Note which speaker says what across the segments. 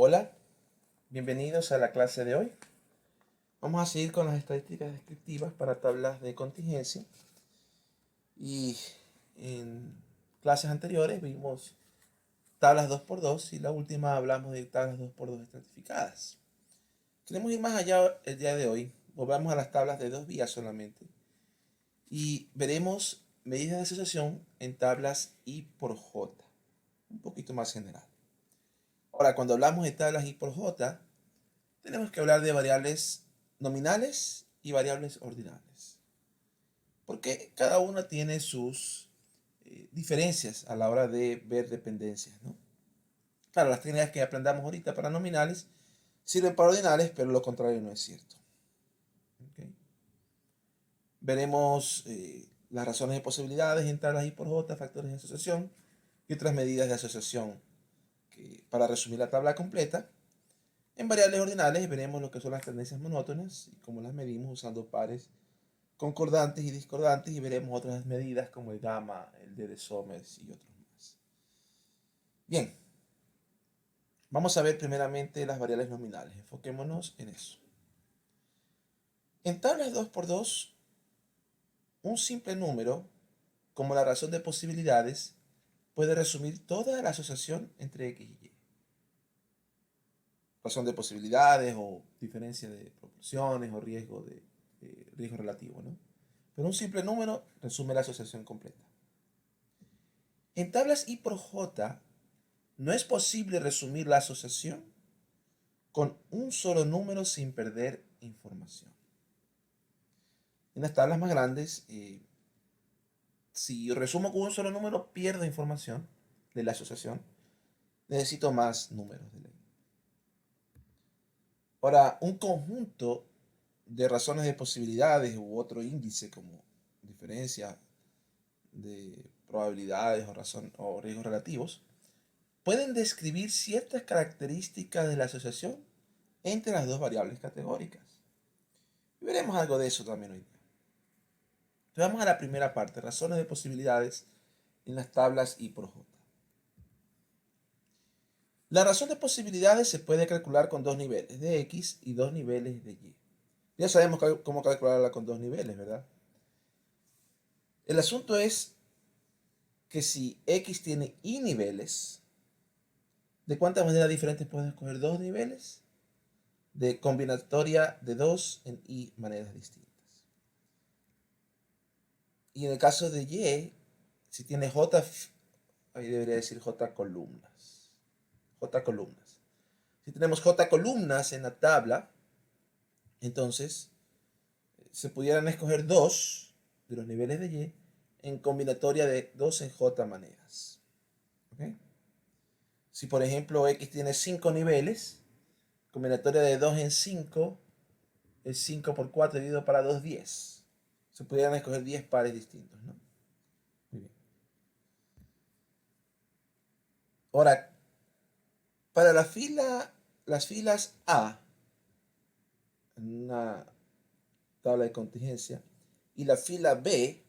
Speaker 1: Hola, bienvenidos a la clase de hoy. Vamos a seguir con las estadísticas descriptivas para tablas de contingencia. Y en clases anteriores vimos tablas 2x2 y la última hablamos de tablas 2x2 estratificadas. Queremos ir más allá el día de hoy. Volvamos a las tablas de dos vías solamente. Y veremos medidas de asociación en tablas I por J. Un poquito más general. Ahora, cuando hablamos de tablas I por J, tenemos que hablar de variables nominales y variables ordinales. Porque cada una tiene sus diferencias a la hora de ver dependencias, ¿no? Claro, las técnicas que aprendamos ahorita para nominales sirven para ordinales, pero lo contrario no es cierto. ¿Okay? Veremos las razones de posibilidades en tablas I por J, factores de asociación y otras medidas de asociación para resumir la tabla completa. En variables ordinales veremos lo que son las tendencias monótonas y cómo las medimos usando pares concordantes y discordantes, y veremos otras medidas como el gamma, el D de Somers y otros más. Bien, vamos a ver primeramente las variables nominales. Enfoquémonos en eso. En tablas 2x2, un simple número, como la razón de posibilidades, puede resumir toda la asociación entre X y Y. Razón de posibilidades o diferencia de proporciones o riesgo relativo, ¿no? Pero un simple número resume la asociación completa. En tablas I por J, no es posible resumir la asociación con un solo número sin perder información. En las tablas más grandes, si resumo con un solo número, pierdo información de la asociación. Necesito más números de ley. Ahora, un conjunto de razones de posibilidades u otro índice como diferencia de probabilidades o riesgos relativos pueden describir ciertas características de la asociación entre las dos variables categóricas. Y veremos algo de eso también hoy día. Entonces vamos a la primera parte, razones de posibilidades en las tablas I por J. La razón de posibilidades se puede calcular con dos niveles de X y dos niveles de Y. Ya sabemos cómo calcularla con dos niveles, ¿verdad? El asunto es que si X tiene Y niveles, ¿de cuántas maneras diferentes puedes escoger dos niveles? De combinatoria de 2 en Y maneras distintas. Y en el caso de Y, si tiene J, ahí debería decir J columnas. J columnas. Si tenemos J columnas en la tabla, entonces se pudieran escoger dos de los niveles de Y en combinatoria de 2 en J maneras. ¿Okay? Si por ejemplo X tiene 5 niveles, combinatoria de 2 en 5 es 5 por 4 dividido para 2, 10. Se pudieran escoger 10 pares distintos, ¿no? Muy bien. Ahora, para las filas A, en una tabla de contingencia, y la fila B,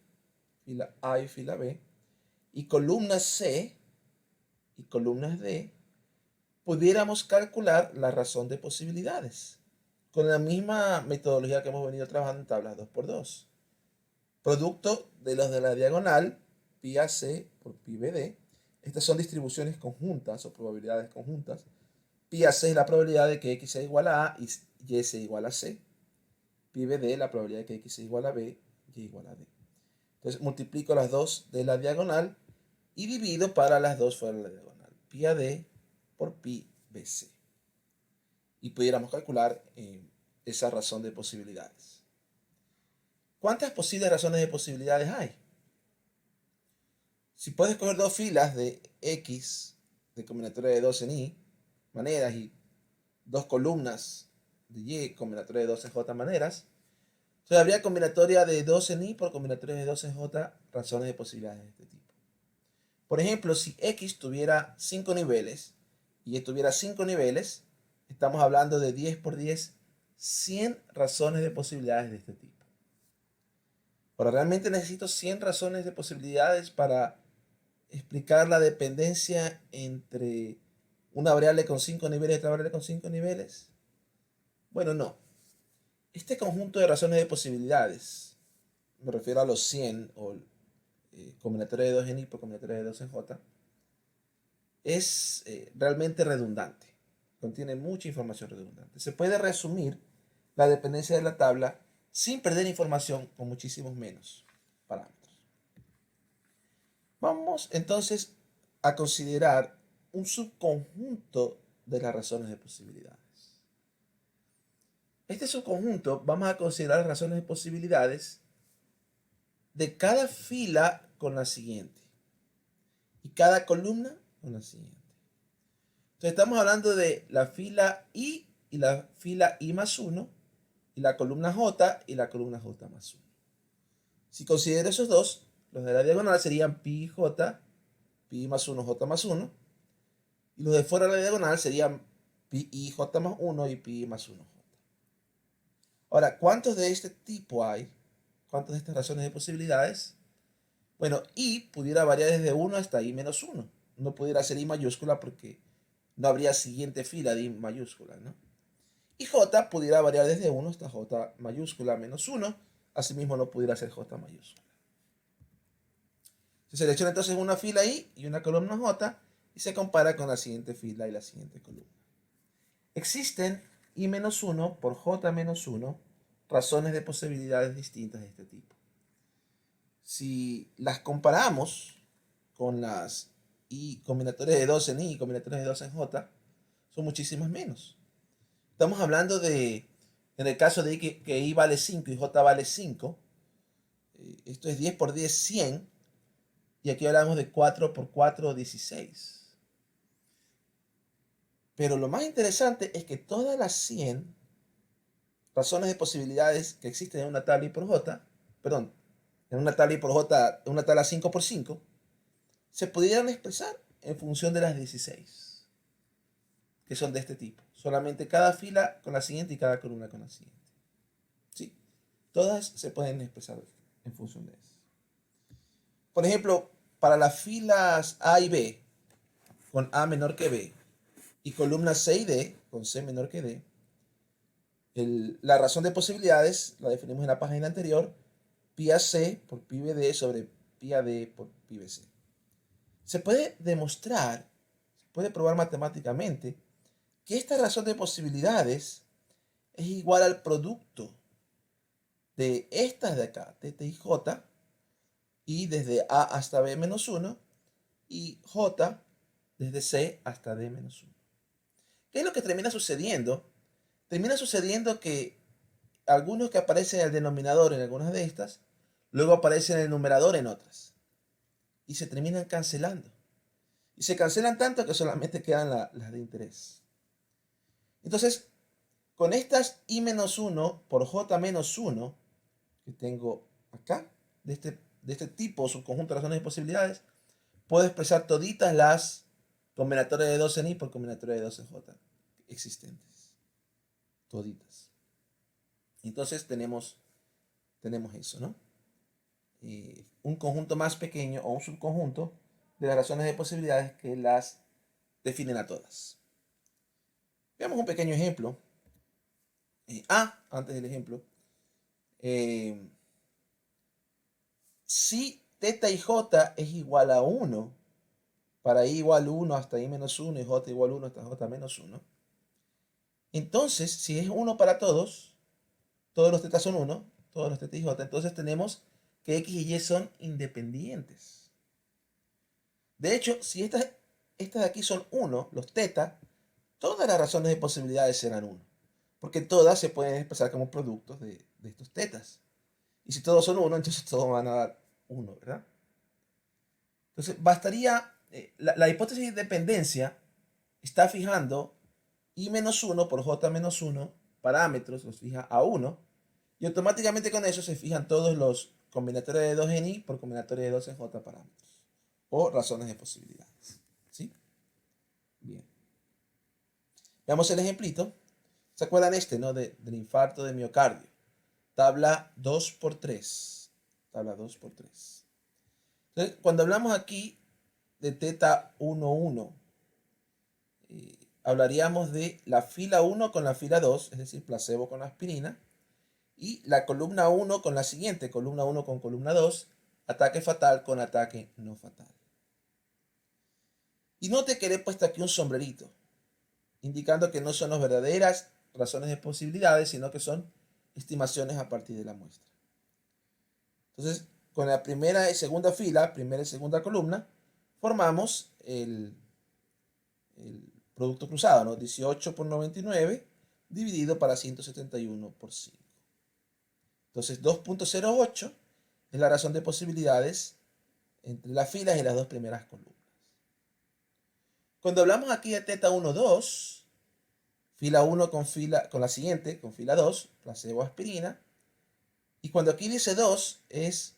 Speaker 1: fila A y fila B, y columnas C y columnas D, pudiéramos calcular la razón de posibilidades con la misma metodología que hemos venido trabajando en tablas 2x2. Producto de los de la diagonal, pi AC por pi BD. Estas son distribuciones conjuntas o probabilidades conjuntas. Pi AC es la probabilidad de que X sea igual a A y Y sea igual a C. Pi BD es la probabilidad de que X sea igual a B y Y igual a D. Entonces multiplico las dos de la diagonal y divido para las dos fuera de la diagonal. Pi AD por pi BC. Y pudiéramos calcular esa razón de posibilidades. ¿Cuántas posibles razones de posibilidades hay? Si puedes coger dos filas de X de combinatoria de 2 en Y maneras y dos columnas de Y combinatoria de 2 en J maneras, entonces habría combinatoria de 2 en Y por combinatoria de 2 en J razones de posibilidades de este tipo. Por ejemplo, si X tuviera 5 niveles y Y tuviera 5 niveles, estamos hablando de 10 por 10, 100 razones de posibilidades de este tipo. Ahora, realmente necesito 100 razones de posibilidades para explicar la dependencia entre ¿Una variable con 5 niveles y otra variable con 5 niveles? Bueno, no. Este conjunto de razones de posibilidades, me refiero a los 100 o combinatoria de 2 en I por combinatoria de 2 en J, es realmente redundante. Contiene mucha información redundante. Se puede resumir la dependencia de la tabla sin perder información con muchísimos menos parámetros. Vamos entonces a considerar un subconjunto de las razones de posibilidades. Este subconjunto vamos a considerar las razones de posibilidades de cada fila con la siguiente y cada columna con la siguiente. Entonces estamos hablando de la fila I y la fila I más 1 y la columna J y la columna J más 1. Si considero esos dos, los de la diagonal serían pi J, pi más 1, J más 1. Y los de fuera de la diagonal serían pi I J más 1 y pi I más 1 J. Ahora, ¿cuántos de este tipo hay? ¿Cuántas de estas razones de posibilidades? Bueno, I pudiera variar desde 1 hasta I menos 1. No pudiera ser I mayúscula porque no habría siguiente fila de I mayúscula, ¿no? Y J pudiera variar desde 1 hasta J mayúscula menos 1. Asimismo no pudiera ser J mayúscula. Se selecciona entonces una fila I y una columna J y se compara con la siguiente fila y la siguiente columna. Existen I menos 1 por J menos 1 razones de posibilidades distintas de este tipo. Si las comparamos con las I combinatorias de 2 en I y combinatorias de 2 en J, son muchísimas menos. Estamos hablando de, en el caso de I que I vale 5 y J vale 5, esto es 10 por 10, 100, y aquí hablamos de 4 por 4, 16. Pero lo más interesante es que todas las 100 razones de posibilidades que existen en una tabla I por J, perdón, en una tabla I por J, en una tabla 5 por 5, se pudieran expresar en función de las 16, que son de este tipo. Solamente cada fila con la siguiente y cada columna con la siguiente. ¿Sí? Todas se pueden expresar en función de eso. Por ejemplo, para las filas A y B, con A menor que B, y columnas C y D, con C menor que D, la razón de posibilidades la definimos en la página anterior, pi a C por pi BD sobre pi a D por pi BC. Se puede demostrar, se puede probar matemáticamente que esta razón de posibilidades es igual al producto de estas de acá, T y J, y desde A hasta B menos 1, y J desde C hasta D menos 1. ¿Qué es lo que termina sucediendo? Termina sucediendo que algunos que aparecen en el denominador en algunas de estas, luego aparecen en el numerador en otras. Y se terminan cancelando. Y se cancelan tanto que solamente quedan las de interés. Entonces, con estas I menos 1 por J menos 1, que tengo acá, de este tipo, subconjunto de razones y posibilidades, puedo expresar toditas las combinatorias de 2 en I por combinatoria de 2 en J existentes. Toditas. Entonces tenemos eso, ¿no? Un conjunto más pequeño o un subconjunto de las razones de posibilidades que las definen a todas. Veamos un pequeño ejemplo. Antes del ejemplo. Si θ y j es igual a 1, para i igual 1 hasta i menos 1 y j igual 1 hasta j menos 1, entonces, si es 1 para todos los θ son 1, todos los θ y j, entonces tenemos que x y y son independientes. De hecho, si estas de aquí son 1, los θ, todas las razones de posibilidades serán 1, porque todas se pueden expresar como productos de estos θ. Y si todos son 1, entonces todos van a dar 1, ¿verdad? Entonces, bastaría, la hipótesis de dependencia está fijando i menos 1 por j menos 1 parámetros, los fija a 1, y automáticamente con eso se fijan todos los combinatorios de 2 en i por combinatorio de 2 en j parámetros, o razones de posibilidades. ¿Sí? Bien. Veamos el ejemplito. ¿Se acuerdan no? Del infarto de miocardio. Tabla 2 por 3. Tabla 2 por 3. Entonces, cuando hablamos aquí de θ 1, 1, hablaríamos de la fila 1 con la fila 2, es decir, placebo con aspirina, y la columna 1 con la siguiente, columna 1 con columna 2, ataque fatal con ataque no fatal. Y note que le he puesto aquí un sombrerito, indicando que no son las verdaderas razones de posibilidades, sino que son estimaciones a partir de la muestra. Entonces, con la primera y segunda fila, primera y segunda columna, formamos el producto cruzado, ¿no? 18 por 99 dividido para 171 por 5. Entonces, 2.08 es la razón de posibilidades entre las filas y las dos primeras columnas. Cuando hablamos aquí de teta 1, 2, fila 1 con la siguiente, con fila 2, placebo aspirina. Y cuando aquí dice 2, es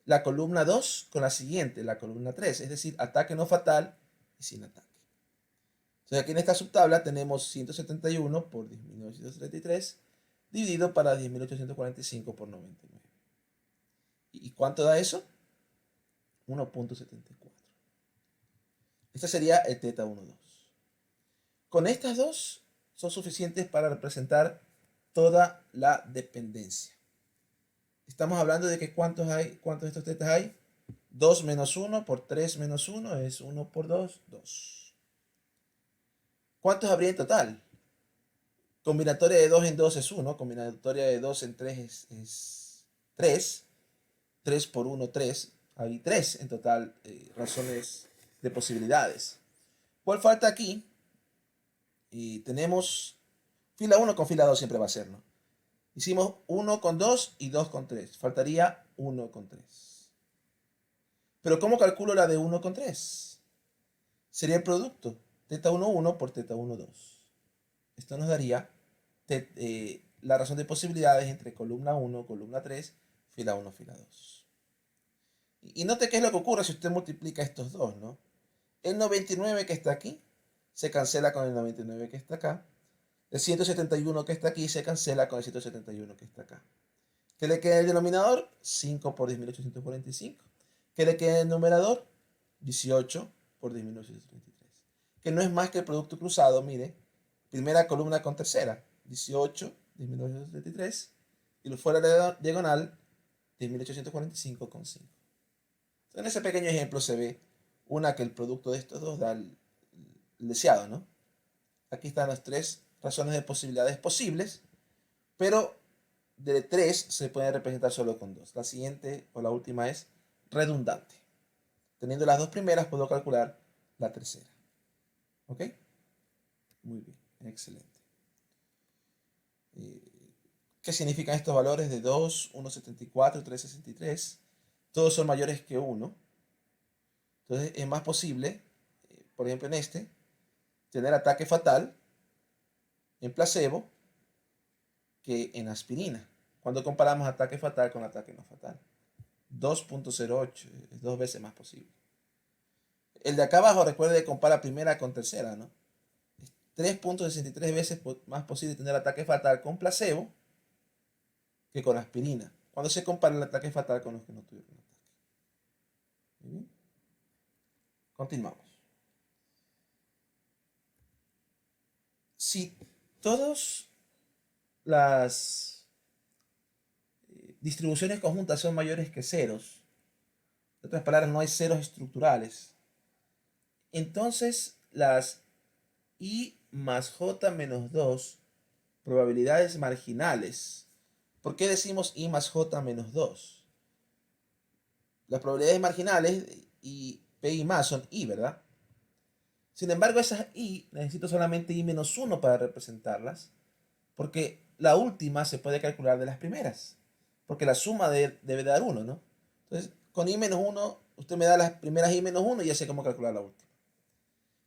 Speaker 1: la columna 2 con la siguiente, la columna 3, es decir, ataque no fatal y sin ataque. Entonces aquí en esta subtabla tenemos 171 por 10.933 dividido para 10.845 por 99. ¿Y cuánto da eso? 1.74. Este sería el teta 1, 2. Con estas dos son suficientes para representar toda la dependencia. Estamos hablando de que ¿cuántos de estos tetas hay? 2 menos 1 por 3 menos 1 es 1 por 2, 2. ¿Cuántos habría en total? Combinatoria de 2 en 2 es 1, combinatoria de 2 en 3 es 3. 3 por 1, 3. Hay 3 en total razones de posibilidades. ¿Cuál falta aquí? Y tenemos fila 1 con fila 2 siempre va a ser, ¿no? Hicimos 1 con 2 y 2 con 3. Faltaría 1 con 3. Pero ¿cómo calculo la de 1 con 3? Sería el producto. Teta 1, 1 por teta 1, 2. Esto nos daría la razón de posibilidades entre columna 1, columna 3, fila 1, fila 2. Y note qué es lo que ocurre si usted multiplica estos dos, ¿no? El 99 que está aquí se cancela con el 99 que está acá. El 171 que está aquí se cancela con el 171 que está acá. ¿Qué le queda en el denominador? 5 por 10.845. ¿Qué le queda en el numerador? 18 por 10.933. Que no es más que el producto cruzado, mire. Primera columna con tercera. 18, 10.933. Y lo fuera de la diagonal, 10.845 con 5. En ese pequeño ejemplo se ve que el producto de estos dos da el deseado, ¿no? Aquí están las tres razones de posibilidades posibles, pero de 3 se puede representar solo con 2. La siguiente o la última es redundante. Teniendo las dos primeras puedo calcular la tercera. ¿Ok? Muy bien, excelente. ¿Qué significan estos valores de 2, 1,74, 3,63? Todos son mayores que 1. Entonces es más posible, por ejemplo en este, tener ataque fatal en placebo que en aspirina. Cuando comparamos ataque fatal con ataque no fatal. 2.08 es 2 veces más posible. El de acá abajo, recuerde que compara primera con tercera, ¿no? Es 3.63 veces más posible tener ataque fatal con placebo que con aspirina. Cuando se compara el ataque fatal con los que no tuvieron ataque. Muy bien. Continuamos. Si todas las distribuciones conjuntas son mayores que ceros, en otras palabras, no hay ceros estructurales, entonces las I más J menos 2 probabilidades marginales. ¿Por qué decimos I más J menos 2? Las probabilidades marginales y P y más son I, ¿verdad? Sin embargo, esas I necesito solamente I menos 1 para representarlas, porque la última se puede calcular de las primeras, porque la suma debe dar 1, ¿no? Entonces, con I menos 1, usted me da las primeras I menos 1 y ya sé cómo calcular la última.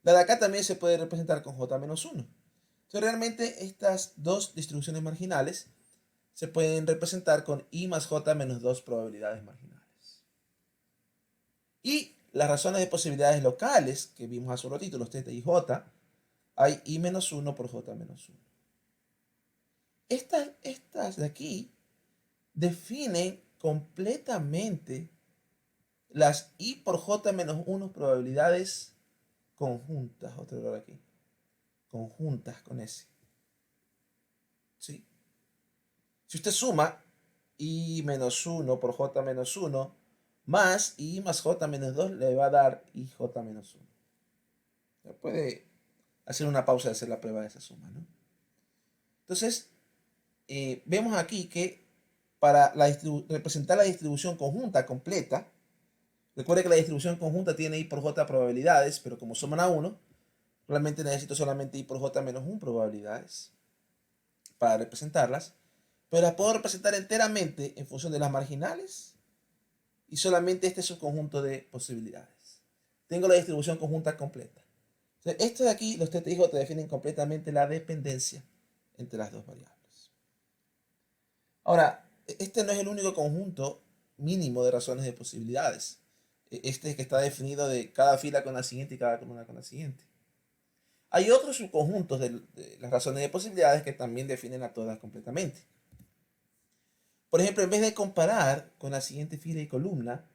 Speaker 1: La de acá también se puede representar con J menos 1. Entonces, realmente estas dos distribuciones marginales se pueden representar con I más J menos 2 probabilidades marginales. Y las razones de posibilidades locales que vimos hace un ratito, los teta y J, hay I menos 1 por J menos 1. Estas de aquí definen completamente las I por J menos 1 probabilidades conjuntas. Otro error aquí. conjuntas con S. ¿Sí? Si usted suma I menos 1 por J menos 1 más I más J menos 2 le va a dar IJ menos 1. Ya puede hacer una pausa y hacer la prueba de esa suma, ¿no? Entonces, vemos aquí que para representar la distribución conjunta completa, recuerde que la distribución conjunta tiene I por J probabilidades, pero como suman a 1, realmente necesito solamente I por J menos 1 probabilidades para representarlas, pero las puedo representar enteramente en función de las marginales y solamente este es un conjunto de posibilidades. Tengo la distribución conjunta completa. Entonces, esto de aquí, los TTIJ te definen completamente la dependencia entre las dos variables. Ahora, este no es el único conjunto mínimo de razones de posibilidades. Este es que está definido de cada fila con la siguiente y cada columna con la siguiente. Hay otros subconjuntos de las razones de posibilidades que también definen a todas completamente. Por ejemplo, en vez de comparar con la siguiente fila y columna,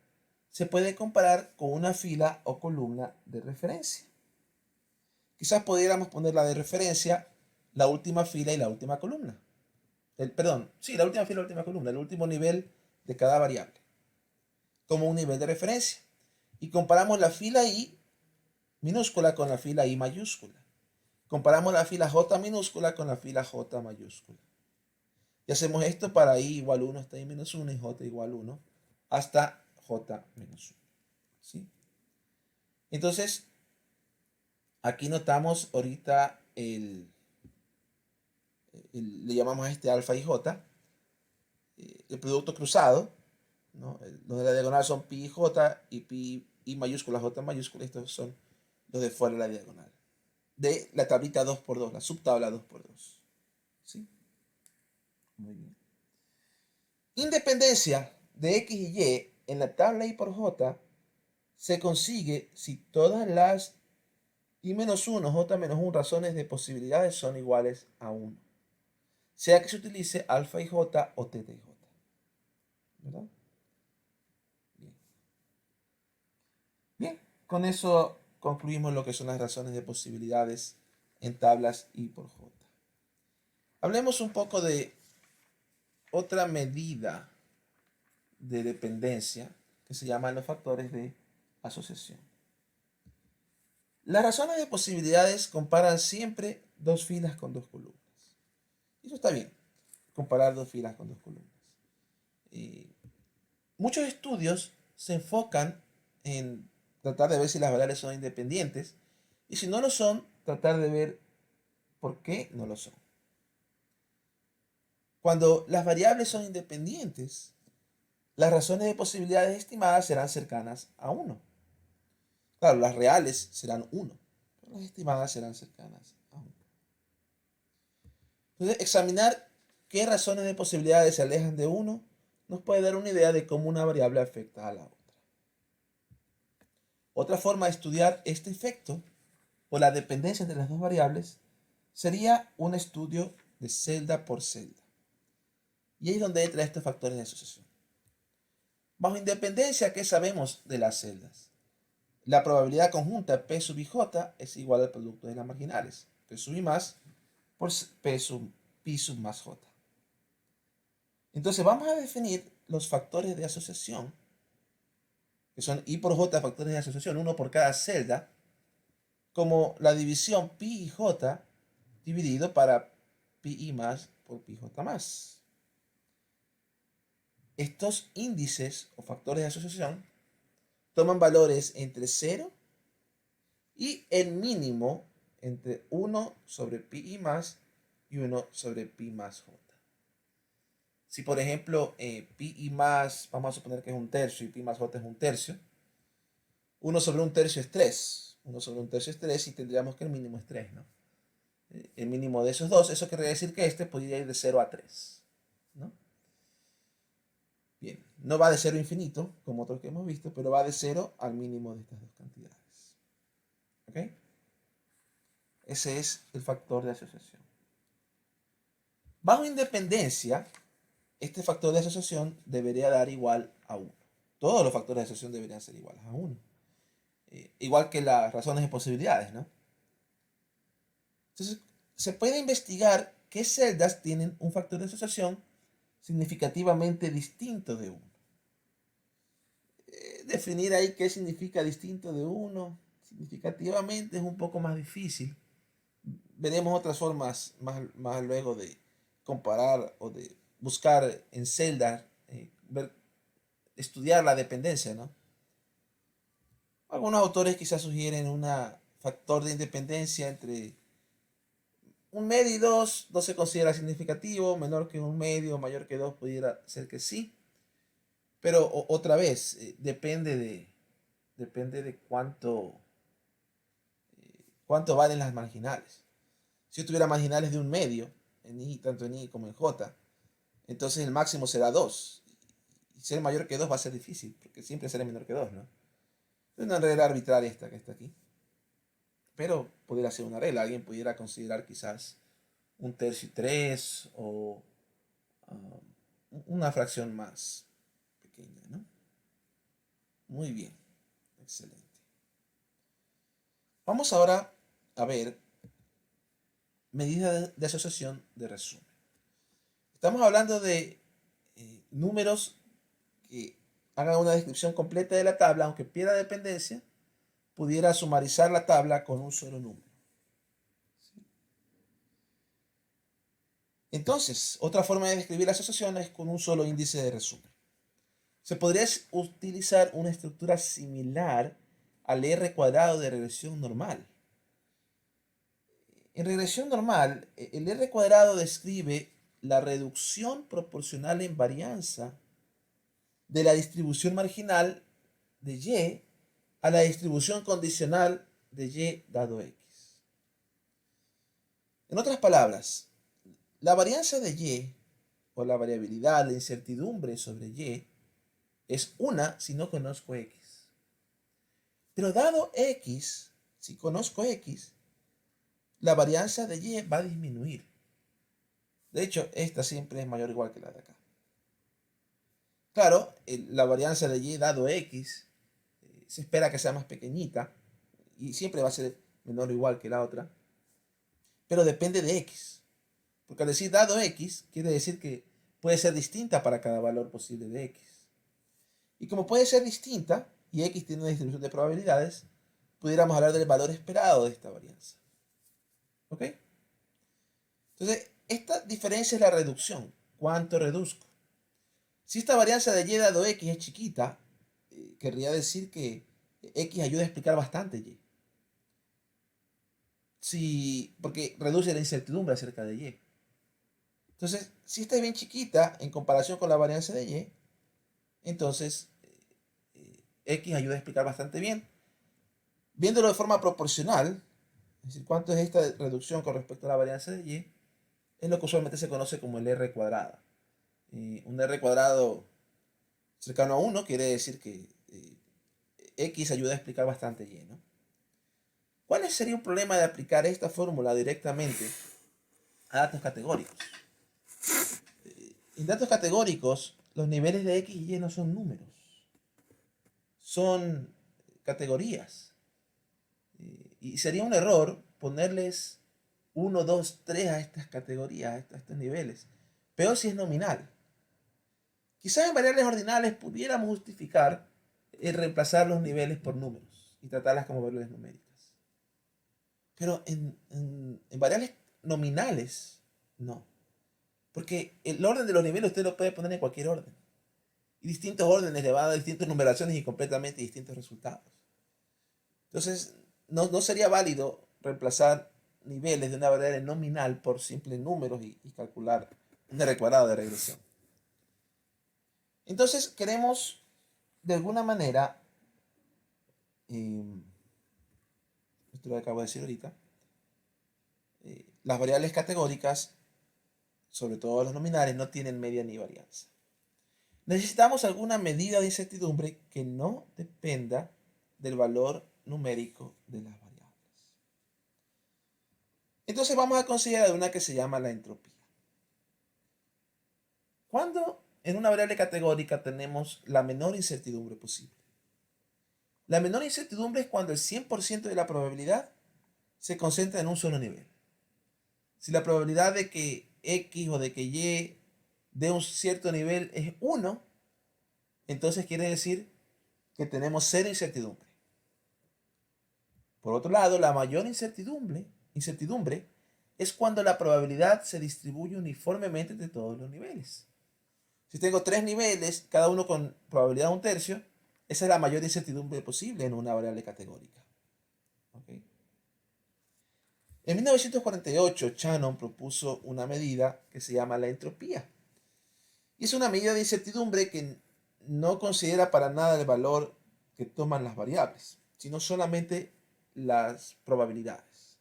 Speaker 1: se puede comparar con una fila o columna de referencia. Quizás pudiéramos poner la de referencia la última fila y la última columna. La última fila y la última columna, el último nivel de cada variable, como un nivel de referencia. Y comparamos la fila I minúscula con la fila I mayúscula. Comparamos la fila J minúscula con la fila J mayúscula. Y hacemos esto para I igual 1 hasta I menos 1 y J igual 1 hasta J menos 1. ¿Sí? Entonces, aquí notamos ahorita le llamamos a este alfa y J, el producto cruzado, ¿no? Los de la diagonal son pi y J y pi I mayúscula, J mayúscula, estos son los de fuera de la diagonal. De la tablita 2×2, la subtabla 2×2. ¿Sí? Muy bien. Independencia de X y Y en la tabla I por J se consigue si todas las I menos 1, J menos 1 razones de posibilidades son iguales a 1. Sea que se utilice alfa y J o teta y J. ¿Verdad? Bien. Bien, con eso concluimos lo que son las razones de posibilidades en tablas I por J. Hablemos un poco de otra medida de dependencia que se llaman los factores de asociación. Las razones de posibilidades comparan siempre dos filas con dos columnas. Eso está bien, comparar dos filas con dos columnas. Muchos estudios se enfocan en tratar de ver si las variables son independientes y si no lo son, tratar de ver por qué no lo son. Cuando las variables son independientes, las razones de posibilidades estimadas serán cercanas a 1. Claro, las reales serán 1, pero las estimadas serán cercanas a 1. Entonces, examinar qué razones de posibilidades se alejan de 1 nos puede dar una idea de cómo una variable afecta a la otra. Otra forma de estudiar este efecto o la dependencia entre las dos variables sería un estudio de celda por celda. Y ahí es donde entran estos factores de asociación. Bajo independencia, ¿qué sabemos de las celdas? La probabilidad conjunta P sub I J es igual al producto de las marginales, P sub I más por Pi sub más J. Entonces vamos a definir los factores de asociación, que son I por J factores de asociación, uno por cada celda, como la división Pi y J dividido para Pi I más por Pi J más. Estos índices o factores de asociación toman valores entre 0 y el mínimo entre 1 sobre pi i más y 1 sobre pi más j. Si por ejemplo pi i más, vamos a suponer que es un tercio y pi más j es un tercio, 1 sobre un tercio es 3. 1 sobre un tercio es 3 y tendríamos que el mínimo es 3, ¿no? El mínimo de esos dos, eso quiere decir que este podría ir de 0 a 3, ¿no? Bien, no va de 0 a infinito, como otros que hemos visto, pero va de 0 al mínimo de estas dos cantidades. ¿Ok? Ese es el factor de asociación. Bajo independencia, este factor de asociación debería dar igual a 1. Todos los factores de asociación deberían ser iguales a 1. Igual que las razones de posibilidades, ¿no? Entonces, se puede investigar qué celdas tienen un factor de asociación significativamente distinto de uno. Definir ahí qué significa distinto de uno significativamente es un poco más difícil. Veremos otras formas más luego de comparar o de buscar en celdas, estudiar la dependencia, ¿no? Algunos autores quizás sugieren un factor de independencia entre un medio y dos. Dos se considera significativo, menor que un medio, mayor que dos pudiera ser que sí. Pero otra vez, depende de cuánto valen las marginales. Si yo tuviera marginales de un medio, en I, tanto en I como en J, entonces el máximo será 2. Y ser mayor que 2 va a ser difícil, porque siempre será menor que 2, ¿no? Es una regla arbitraria esta que está aquí. Pero pudiera ser una regla. Alguien pudiera considerar quizás un tercio y 3 o una fracción más pequeña, ¿no? Muy bien, excelente. Vamos ahora a ver medidas de asociación de resumen. Estamos hablando de números que hagan una descripción completa de la tabla, aunque pierda dependencia, pudiera sumarizar la tabla con un solo número. Entonces, otra forma de describir la asociación es con un solo índice de resumen. Se podría utilizar una estructura similar al R cuadrado de regresión normal. En regresión normal, el R cuadrado describe la reducción proporcional en varianza de la distribución marginal de Y a la distribución condicional de Y dado X. En otras palabras, la varianza de Y, o la variabilidad, la incertidumbre sobre Y, es una si no conozco X. Pero dado X, si conozco X, la varianza de Y va a disminuir. De hecho, esta siempre es mayor o igual que la de acá. Claro, la varianza de Y dado X se espera que sea más pequeñita y siempre va a ser menor o igual que la otra, pero depende de X. Porque al decir dado X, quiere decir que puede ser distinta para cada valor posible de X. Y como puede ser distinta, y X tiene una distribución de probabilidades, pudiéramos hablar del valor esperado de esta varianza. ¿Ok? Entonces, esta diferencia es la reducción. ¿Cuánto reduzco? Si esta varianza de Y dado X es chiquita, querría decir que X ayuda a explicar bastante Y. Porque reduce la incertidumbre acerca de Y. Entonces, si esta es bien chiquita en comparación con la varianza de Y, entonces X ayuda a explicar bastante bien. Viéndolo de forma proporcional, es decir, cuánto es esta reducción con respecto a la varianza de Y, es lo que usualmente se conoce como el R cuadrado. Un R cuadrado cercano a 1 quiere decir que X ayuda a explicar bastante Y, ¿no? ¿Cuál sería un problema de aplicar esta fórmula directamente a datos categóricos? En datos categóricos, los niveles de X y Y no son números, son categorías. Y sería un error ponerles 1, 2, 3 a estas categorías, a estos niveles. Peor si es nominal. Quizás en variables ordinales pudiéramos justificar el reemplazar los niveles por números y tratarlas como variables numéricas. Pero en variables nominales, no. Porque el orden de los niveles usted lo puede poner en cualquier orden. Y distintos órdenes le van a dar distintas numeraciones y completamente distintos resultados. Entonces, no sería válido reemplazar niveles de una variable nominal por simples números y calcular un R cuadrado de regresión. Entonces, queremos, de alguna manera, esto lo acabo de decir ahorita, las variables categóricas, sobre todo los nominales, no tienen media ni varianza. Necesitamos alguna medida de incertidumbre que no dependa del valor numérico de las variables. Entonces vamos a considerar una que se llama la entropía. ¿Cuándo en una variable categórica tenemos la menor incertidumbre posible? La menor incertidumbre es cuando el 100% de la probabilidad se concentra en un solo nivel. Si la probabilidad de que X o de que Y de un cierto nivel es 1, entonces quiere decir que tenemos cero incertidumbre. Por otro lado, la mayor incertidumbre es cuando la probabilidad se distribuye uniformemente entre todos los niveles. Si tengo 3 niveles, cada uno con probabilidad de 1/3, esa es la mayor incertidumbre posible en una variable categórica. ¿Okay? En 1948, Shannon propuso una medida que se llama la entropía. Y es una medida de incertidumbre que no considera para nada el valor que toman las variables, sino solamente las probabilidades.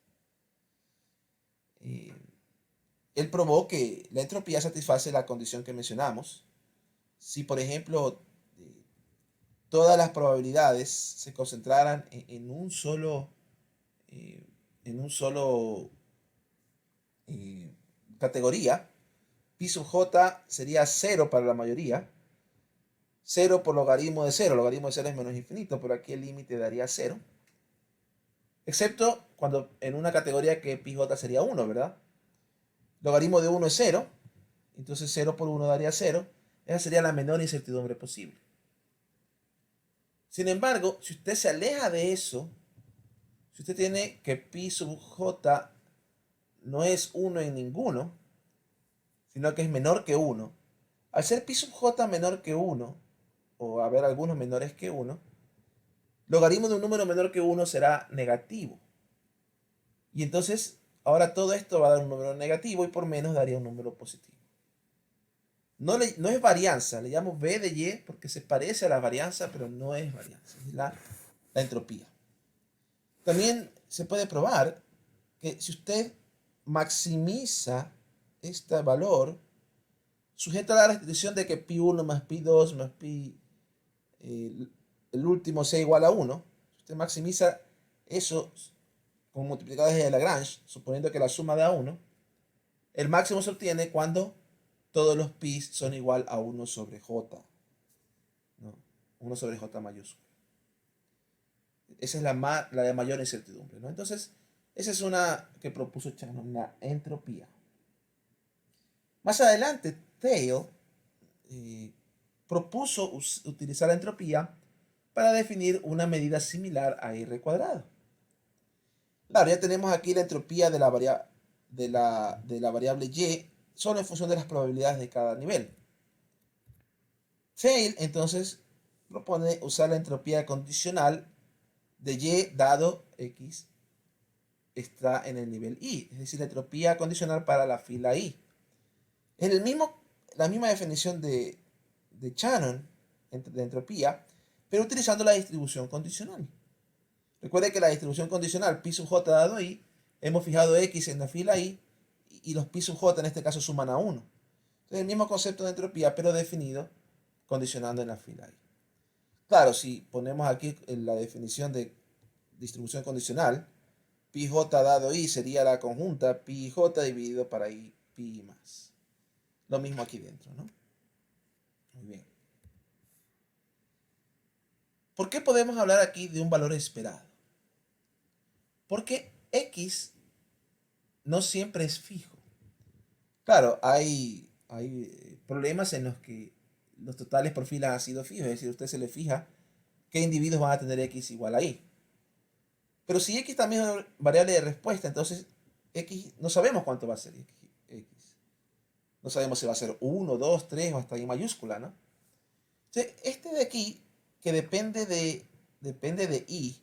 Speaker 1: Él probó que la entropía satisface la condición que mencionamos. Si, por ejemplo, todas las probabilidades se concentraran en un solo categoría, pi sub j sería 0 para la mayoría, 0 por logaritmo de 0, logaritmo de 0 es menos infinito, pero aquí el límite daría 0, excepto cuando en una categoría que pi j sería 1, ¿verdad? Logaritmo de 1 es 0, entonces 0 por 1 daría 0, esa sería la menor incertidumbre posible. Sin embargo, si usted se aleja de eso, si usted tiene que pi sub j no es 1 en ninguno, sino que es menor que 1, al ser pi sub j menor que 1, o haber algunos menores que 1, logaritmo de un número menor que 1 será negativo. Y entonces, ahora todo esto va a dar un número negativo y por menos daría un número positivo. No es varianza, le llamo B de Y porque se parece a la varianza, pero no es varianza, es la entropía. También se puede probar que si usted maximiza este valor, sujeto a la restricción de que pi 1 más pi 2 más pi el último sea igual a 1, si usted maximiza eso con multiplicadores de Lagrange, suponiendo que la suma da 1, el máximo se obtiene cuando todos los pi son igual a 1 sobre j, ¿no? 1 sobre j mayúscula. Esa es la de mayor incertidumbre, ¿no? Entonces, esa es una que propuso Shannon, la entropía. Más adelante, Taylor propuso utilizar la entropía para definir una medida similar a R cuadrado. Claro, ya tenemos aquí la entropía de la variable Y solo en función de las probabilidades de cada nivel. Taylor entonces propone usar la entropía condicional de Y dado X está en el nivel Y, es decir, la entropía condicional para la fila Y. Es la misma definición de Shannon de entropía, pero utilizando la distribución condicional. Recuerde que la distribución condicional pi sub j dado I, hemos fijado X en la fila I y los pi sub j en este caso suman a 1. Entonces el mismo concepto de entropía, pero definido condicionando en la fila I. Claro, si ponemos aquí la definición de distribución condicional, pi j dado I sería la conjunta pi j dividido para I pi más. Lo mismo aquí dentro, ¿no? Muy bien. ¿Por qué podemos hablar aquí de un valor esperado? Porque X no siempre es fijo. Claro, hay problemas en los que los totales por fila han sido fijos, es decir, usted se le fija qué individuos van a tener X igual a Y. Pero si X también es una variable de respuesta, entonces X no sabemos cuánto va a ser X. No sabemos si va a ser 1, 2, 3 o hasta Y mayúscula, ¿no? Entonces, este de aquí, que depende de I,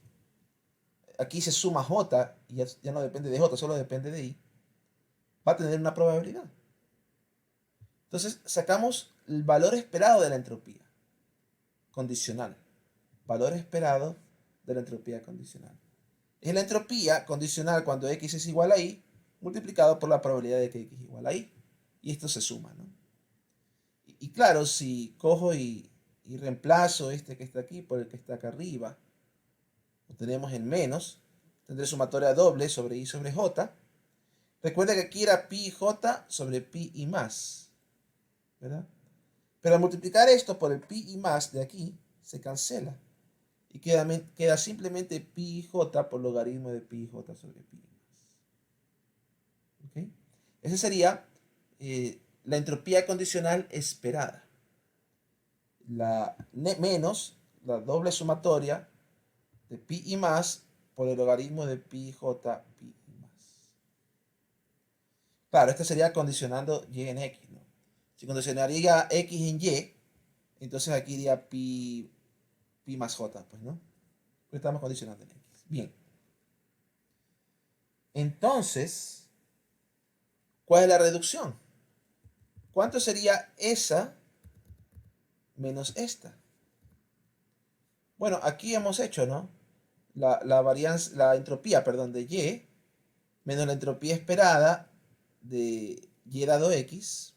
Speaker 1: aquí se suma J y ya no depende de J, solo depende de I, va a tener una probabilidad. Entonces, sacamos el valor esperado de la entropía condicional. Valor esperado de la entropía condicional. Es la entropía condicional cuando X es igual a Y, multiplicado por la probabilidad de que X es igual a Y. Y esto se suma, ¿no? Y claro, si cojo y reemplazo este que está aquí por el que está acá arriba, lo tenemos en menos, tendré sumatoria doble sobre I sobre J. Recuerda que aquí era pi J sobre pi y más, ¿verdad? Pero al multiplicar esto por el pi y más de aquí, se cancela. Y queda simplemente pi j por logaritmo de pi j sobre pi y más. ¿Okay? Esa sería la entropía condicional esperada. Menos la doble sumatoria de pi y más por el logaritmo de pi j pi y más. Claro, esto sería condicionando y en x, ¿no? Si condicionaría x en y, entonces aquí iría pi más j, pues, ¿no? Porque estamos condicionando en x. Bien. Entonces, ¿cuál es la reducción? ¿Cuánto sería esa menos esta? Bueno, aquí hemos hecho, ¿no? La entropía, perdón, de y menos la entropía esperada de y dado x.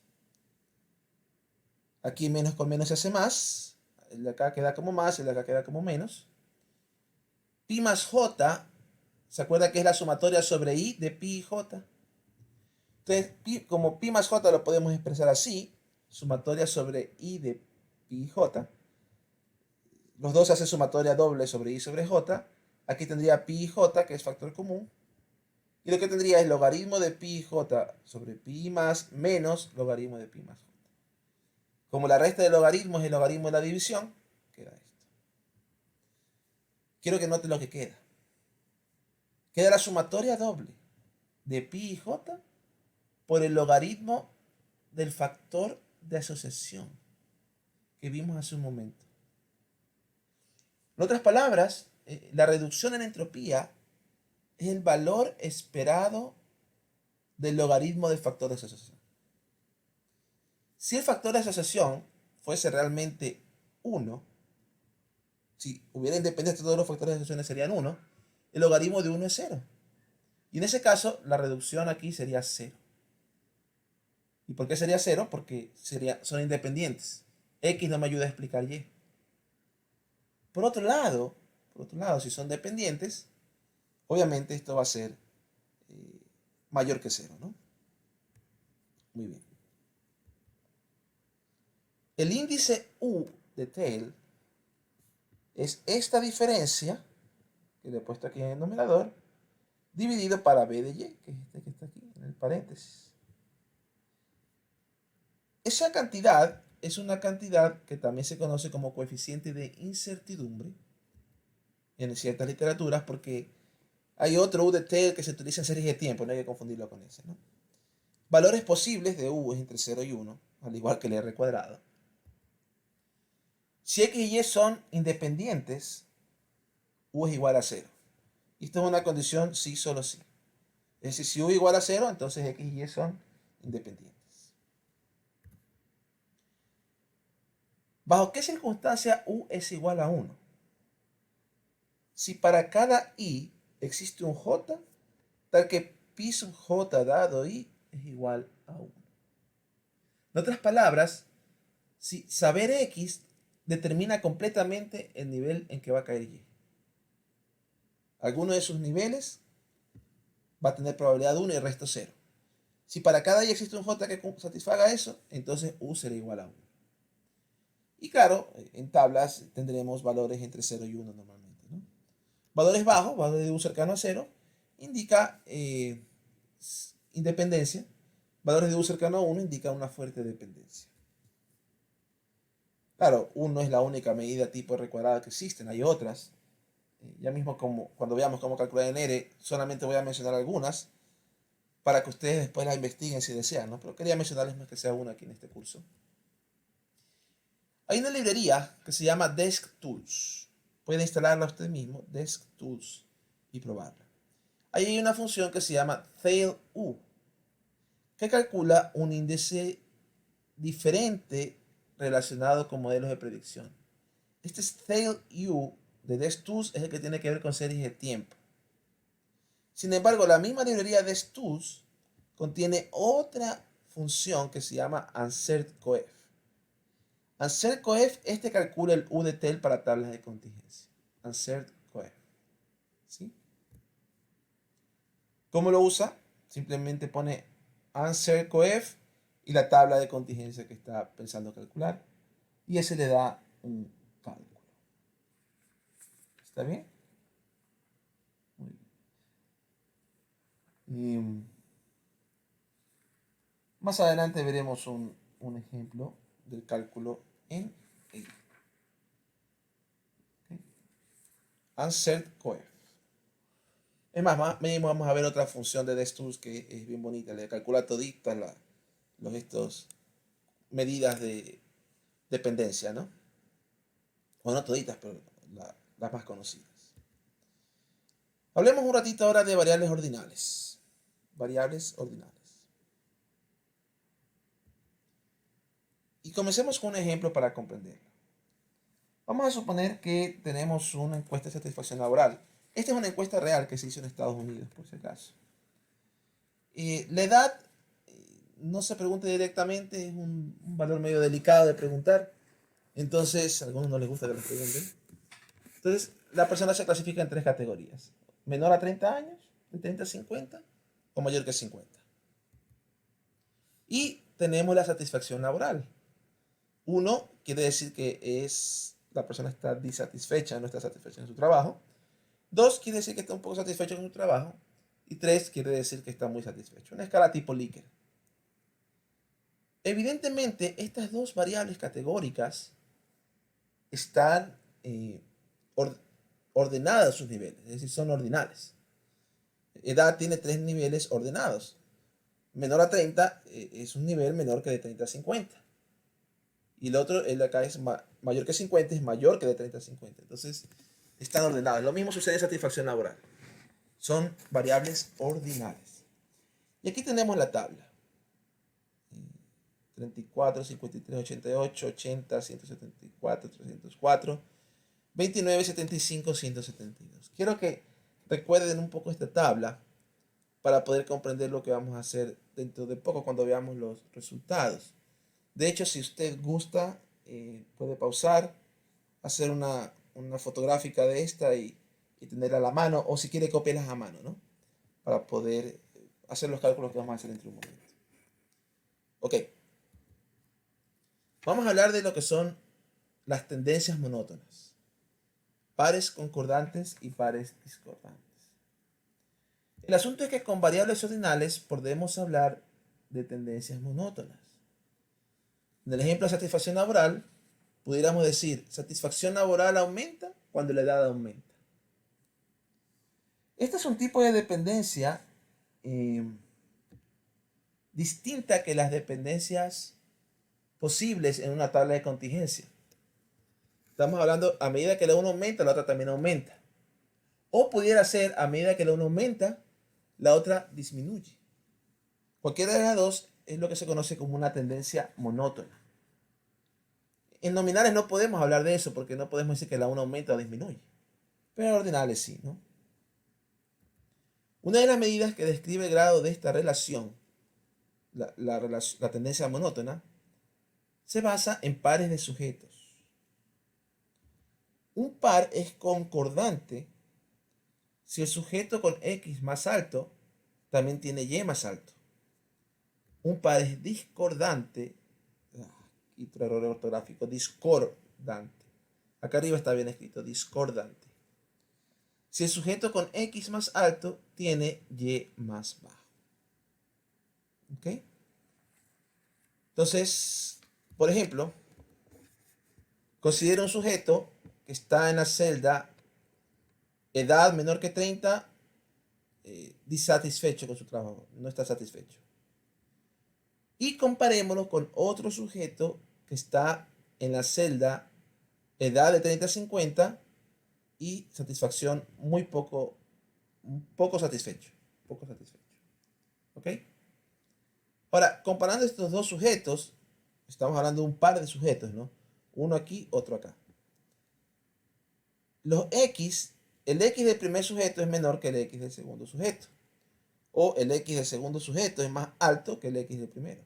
Speaker 1: Aquí menos con menos se hace más. El de acá queda como más, el de acá queda como menos. Pi más j, ¿se acuerda que es la sumatoria sobre i de pi y j? Entonces, como pi más j lo podemos expresar así, sumatoria sobre i de pi y j. Los dos hacen sumatoria doble sobre i sobre j. Aquí tendría pi y j, que es factor común. Y lo que tendría es logaritmo de pi y j sobre pi más menos logaritmo de pi más j. Como la resta de logaritmos es el logaritmo de la división, queda esto. Quiero que note lo que queda. Queda la sumatoria doble de pi y j por el logaritmo del factor de asociación que vimos hace un momento. En otras palabras, la reducción en entropía es el valor esperado del logaritmo del factor de asociación. Si el factor de asociación fuese realmente 1, si hubiera independencia, todos los factores de asociación serían 1, el logaritmo de 1 es 0. Y en ese caso, la reducción aquí sería 0. ¿Y por qué sería 0? Porque son independientes. X no me ayuda a explicar Y. Por otro lado, si son dependientes, obviamente esto va a ser mayor que 0, ¿no? Muy bien. El índice U de Tail es esta diferencia, que le he puesto aquí en el numerador, dividido para B de Y, que es este que está aquí en el paréntesis. Esa cantidad es una cantidad que también se conoce como coeficiente de incertidumbre en ciertas literaturas, porque hay otro U de Tail que se utiliza en series de tiempo, no hay que confundirlo con ese, ¿no? Valores posibles de U es entre 0 y 1, al igual que el R cuadrado. Si X y Y son independientes, U es igual a 0. Y esto es una condición sí, solo sí. Es decir, si U es igual a 0, entonces X y Y son independientes. ¿Bajo qué circunstancia U es igual a 1? Si para cada I existe un J, tal que pi sub J dado I es igual a 1. En otras palabras, si saber X determina completamente el nivel en que va a caer Y. Alguno de sus niveles va a tener probabilidad 1 y el resto 0. Si para cada Y existe un J que satisfaga eso, entonces U será igual a 1. Y claro, en tablas tendremos valores entre 0 y 1 normalmente, ¿no? Valores bajos, valores de U cercano a 0, indica independencia. Valores de U cercano a 1 indica una fuerte dependencia. Claro, 1 es la única medida tipo R cuadrada que existen, hay otras. Ya mismo cuando veamos cómo calcular en R, solamente voy a mencionar algunas para que ustedes después las investiguen si desean, ¿no? Pero quería mencionarles más que sea una aquí en este curso. Hay una librería que se llama Desk Tools. Puede instalarla usted mismo, Desk Tools, y probarla. Ahí hay una función que se llama TailU, que calcula un índice diferente relacionado con modelos de predicción. Este TailU de Desk Tools es el que tiene que ver con series de tiempo. Sin embargo, la misma librería Desk Tools contiene otra función que se llama AnsertCoef. AnsertCoef, este calcula el U de Tail para tablas de contingencia. AnsertCoef. ¿Sí? ¿Cómo lo usa? Simplemente pone AnsertCoef y la tabla de contingencia que está pensando calcular. Y ese le da un cálculo. ¿Está bien? Muy bien. Más adelante veremos un ejemplo del cálculo en el Answered Coef. Es más mínimo vamos a ver otra función de DSTURS que es bien bonita, le calcula toditas estos medidas de dependencia, ¿no? O no toditas, pero las más conocidas. Hablemos un ratito ahora de variables ordinales. Variables ordinales. Y comencemos con un ejemplo para comprenderlo. Vamos a suponer que tenemos una encuesta de satisfacción laboral. Esta es una encuesta real que se hizo en Estados Unidos, por si acaso. La edad no se pregunta directamente, es un valor medio delicado de preguntar. Entonces, a algunos no les gusta que les pregunten. Entonces, la persona se clasifica en tres categorías. Menor a 30 años, de 30 a 50, o mayor que 50. Y tenemos la satisfacción laboral. Uno quiere decir que la persona está disatisfecha, no está satisfecha en su trabajo. Dos quiere decir que está un poco satisfecho con su trabajo. Y tres quiere decir que está muy satisfecho. Una escala tipo Likert. Evidentemente, estas dos variables categóricas están ordenadas sus niveles, es decir, son ordinales. Edad tiene tres niveles ordenados. Menor a 30 es un nivel menor que de 30 a 50. Y el otro, el de acá es mayor que 50, es mayor que de 30 a 50. Entonces, están ordenados. Lo mismo sucede en satisfacción laboral. Son variables ordinales. Y aquí tenemos la tabla. 34, 53, 88, 80, 174, 304, 29, 75, 172. Quiero que recuerden un poco esta tabla para poder comprender lo que vamos a hacer dentro de poco cuando veamos los resultados. De hecho, si usted gusta, puede pausar, hacer una fotográfica de esta y tenerla a la mano, o si quiere copiarlas a mano, ¿no? Para poder hacer los cálculos que vamos a hacer dentro de un momento. Ok. Vamos a hablar de lo que son las tendencias monótonas. Pares concordantes y pares discordantes. El asunto es que con variables ordinales podemos hablar de tendencias monótonas. En el ejemplo de satisfacción laboral, pudiéramos decir, satisfacción laboral aumenta cuando la edad aumenta. Este es un tipo de dependencia distinta que las dependencias posibles en una tabla de contingencia. Estamos hablando a medida que la una aumenta, la otra también aumenta. O pudiera ser a medida que la una aumenta, la otra disminuye. Cualquiera de las dos es lo que se conoce como una tendencia monótona. En nominales no podemos hablar de eso porque no podemos decir que la una aumenta o disminuye. Pero en ordinales sí, ¿no? Una de las medidas que describe el grado de esta relación, la tendencia monótona, se basa en pares de sujetos. Un par es concordante si el sujeto con X más alto también tiene Y más alto. Un par es discordante, y otro error ortográfico, discordante. Acá arriba está bien escrito, discordante. Si el sujeto con X más alto tiene Y más bajo. ¿Ok? Entonces, por ejemplo, considera un sujeto que está en la celda edad menor que 30, disatisfecho con su trabajo, no está satisfecho. Y comparémoslo con otro sujeto que está en la celda edad de 30 a 50 y satisfacción poco satisfecho. Poco satisfecho. ¿Ok? Ahora, comparando estos dos sujetos, estamos hablando de un par de sujetos, ¿no? Uno aquí, otro acá. El X del primer sujeto es menor que el X del segundo sujeto. O el X del segundo sujeto es más alto que el X del primero.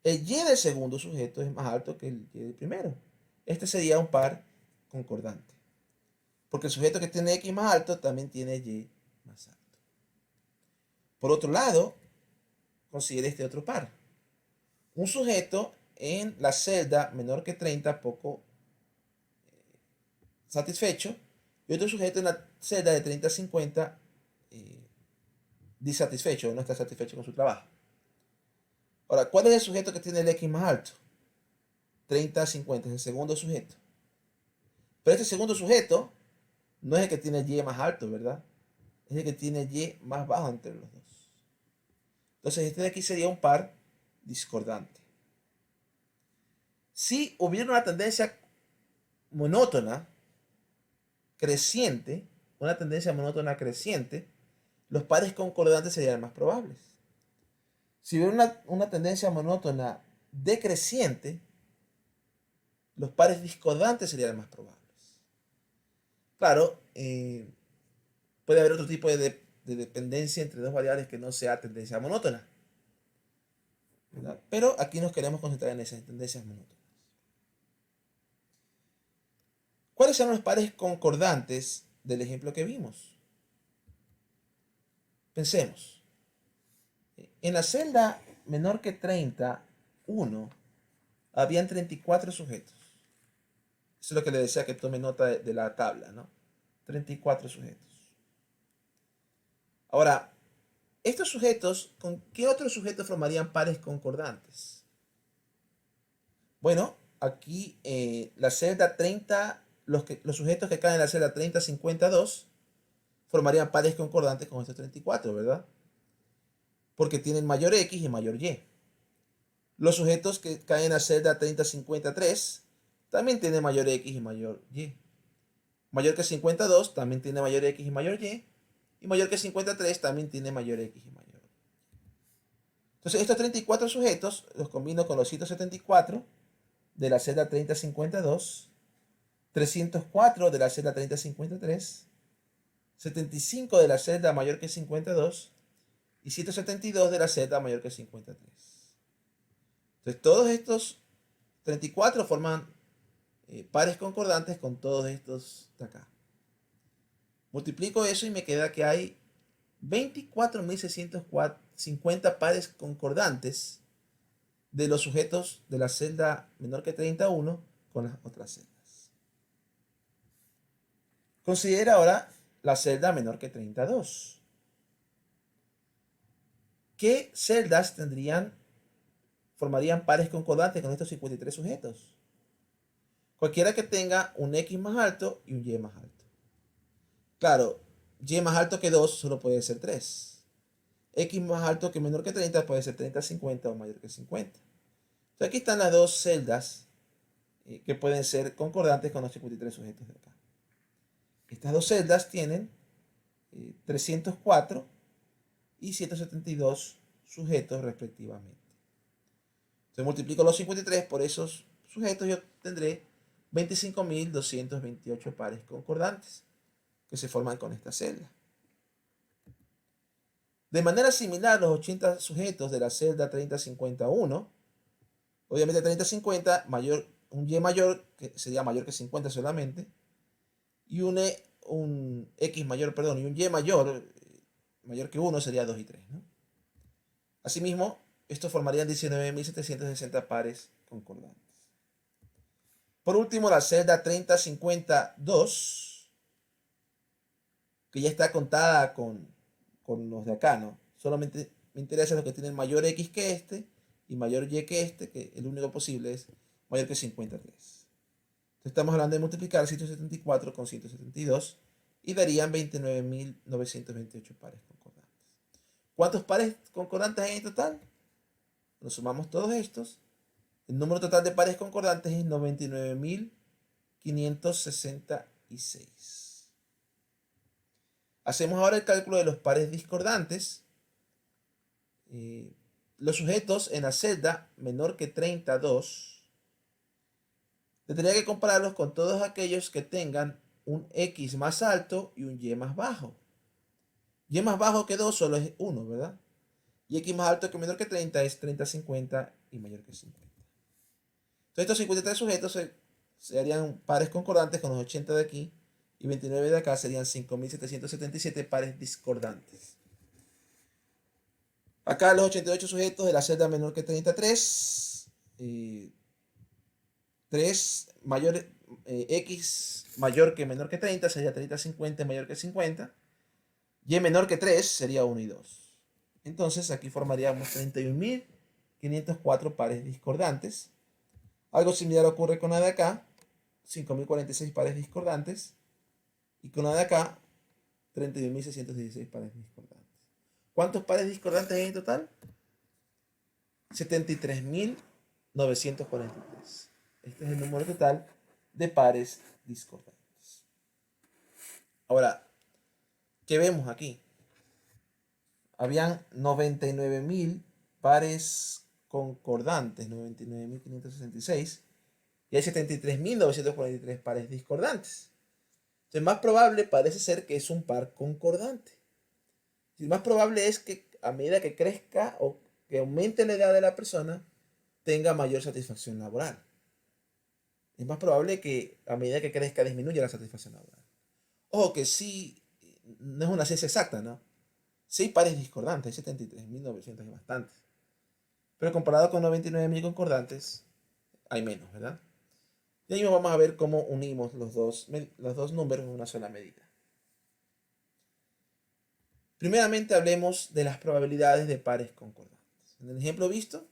Speaker 1: El Y del segundo sujeto es más alto que el Y del primero. Este sería un par concordante. Porque el sujeto que tiene X más alto también tiene Y más alto. Por otro lado, considere este otro par. Un sujeto en la celda menor que 30, poco satisfecho, y otro sujeto en la celda de 30 a 50, disatisfecho, no está satisfecho con su trabajo. Ahora, ¿cuál es el sujeto que tiene el X más alto? 30, 50, es el segundo sujeto. Pero este segundo sujeto no es el que tiene el Y más alto, ¿verdad? Es el que tiene el Y más bajo entre los dos. Entonces, este de aquí sería un par discordante. Si hubiera una tendencia monótona, creciente, los pares concordantes serían más probables. Si hubiera una tendencia monótona decreciente, los pares discordantes serían más probables. Claro, puede haber otro tipo de dependencia entre dos variables que no sea tendencia monótona, ¿verdad? Pero aquí nos queremos concentrar en esas tendencias monótonas. ¿Cuáles son los pares concordantes del ejemplo que vimos? Pensemos. En la celda menor que 31, habían 34 sujetos. Eso es lo que le decía que tome nota de la tabla, ¿no? 34 sujetos. Ahora, estos sujetos, ¿con qué otros sujetos formarían pares concordantes? Bueno, aquí la celda 30, los sujetos que caen en la celda 3052 formarían pares concordantes con estos 34, ¿verdad? Porque tienen mayor X y mayor Y. Los sujetos que caen en la celda 3053 también tienen mayor X y mayor Y. Mayor que 52 también tiene mayor X y mayor Y. Y mayor que 53 también tiene mayor X y mayor Y. Entonces, estos 34 sujetos los combino con los 174 de la celda 3052, 304 de la celda 3053, 75 de la celda mayor que 52 y 172 de la celda mayor que 53. Entonces, todos estos 34 forman pares concordantes con todos estos de acá. Multiplico eso y me queda que hay 24.650 pares concordantes de los sujetos de la celda menor que 31 con las otras celdas. Considera ahora la celda menor que 32. ¿Qué celdas formarían pares concordantes con estos 53 sujetos? Cualquiera que tenga un X más alto y un Y más alto. Claro, Y más alto que 2 solo puede ser 3. X más alto que menor que 30 puede ser 30, 50 o mayor que 50. Entonces aquí están las dos celdas que pueden ser concordantes con los 53 sujetos de acá. Estas dos celdas tienen 304 y 172 sujetos respectivamente. Entonces multiplico los 53 por esos sujetos y yo tendré 25.228 pares concordantes que se forman con esta celda. De manera similar, los 80 sujetos de la celda 3051, obviamente 3050, un Y mayor, que sería mayor que 50 solamente, y un X mayor, perdón, y un Y mayor, mayor que 1 sería 2 y 3, ¿no? Asimismo, estos formarían 19.760 pares concordantes. Por último, la celda 3052, que ya está contada con los de acá, ¿no? Solamente me interesa los que tienen mayor X que este y mayor Y que este, que el único posible es mayor que 53. Entonces estamos hablando de multiplicar 174 con 172 y darían 29.928 pares concordantes. ¿Cuántos pares concordantes hay en total? Nos sumamos todos estos. El número total de pares concordantes es 99.566. Hacemos ahora el cálculo de los pares discordantes. Los sujetos en la celda menor que 32, tendría que compararlos con todos aquellos que tengan un X más alto y un Y más bajo. Y más bajo que 2 solo es 1, ¿verdad? Y X más alto que menor que 30 es 30, 50 y mayor que 50. Entonces estos 53 sujetos se harían pares concordantes con los 80 de aquí y 29 de acá serían 5.777 pares discordantes. Acá los 88 sujetos de la celda menor que 33, 3 mayor, X mayor que menor que 30 sería 30, 50 mayor que 50. Y menor que 3 sería 1 y 2. Entonces aquí formaríamos 31.566 504 pares discordantes. Algo similar ocurre con la de acá, 5046 pares discordantes. Y con la de acá, 31.616 pares discordantes. ¿Cuántos pares discordantes hay en total? 73.943. Este es el número total de pares discordantes. Ahora, ¿qué vemos aquí? Habían 99.000 pares concordantes, 99.566, y hay 73.943 pares discordantes. Entonces, más probable parece ser que es un par concordante. Y más probable es que a medida que crezca o que aumente la edad de la persona, tenga mayor satisfacción laboral. Es más probable que a medida que crezca disminuya la satisfacción laboral. Ojo que sí, no es una ciencia exacta, ¿no? Sí hay pares discordantes, hay 73.900, hay bastantes. Pero comparado con 99.000 concordantes, hay menos, ¿verdad? Y ahí vamos a ver cómo unimos los dos números en una sola medida. Primeramente hablemos de las probabilidades de pares concordantes. En el ejemplo visto,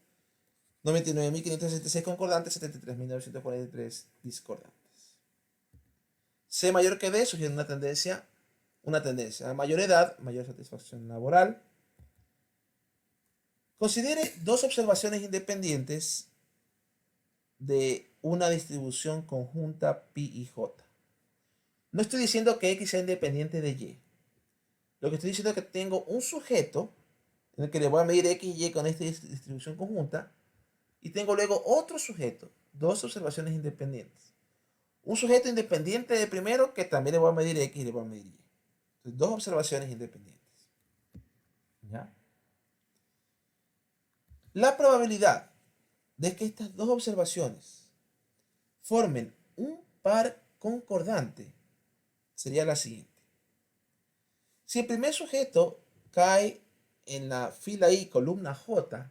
Speaker 1: 99.566 concordantes, 73.943 discordantes. C mayor que D sugiere una tendencia. A mayor edad, mayor satisfacción laboral. Considere dos observaciones independientes de una distribución conjunta pi y j. No estoy diciendo que x sea independiente de y. Lo que estoy diciendo es que tengo un sujeto en el que le voy a medir x y y con esta distribución conjunta, y tengo luego otro sujeto, dos observaciones independientes. Un sujeto independiente de primero que también le voy a medir x y le voy a medir y. Entonces, dos observaciones independientes. ¿Ya? La probabilidad de que estas dos observaciones formen un par concordante sería la siguiente. Si el primer sujeto cae en la fila I, columna J,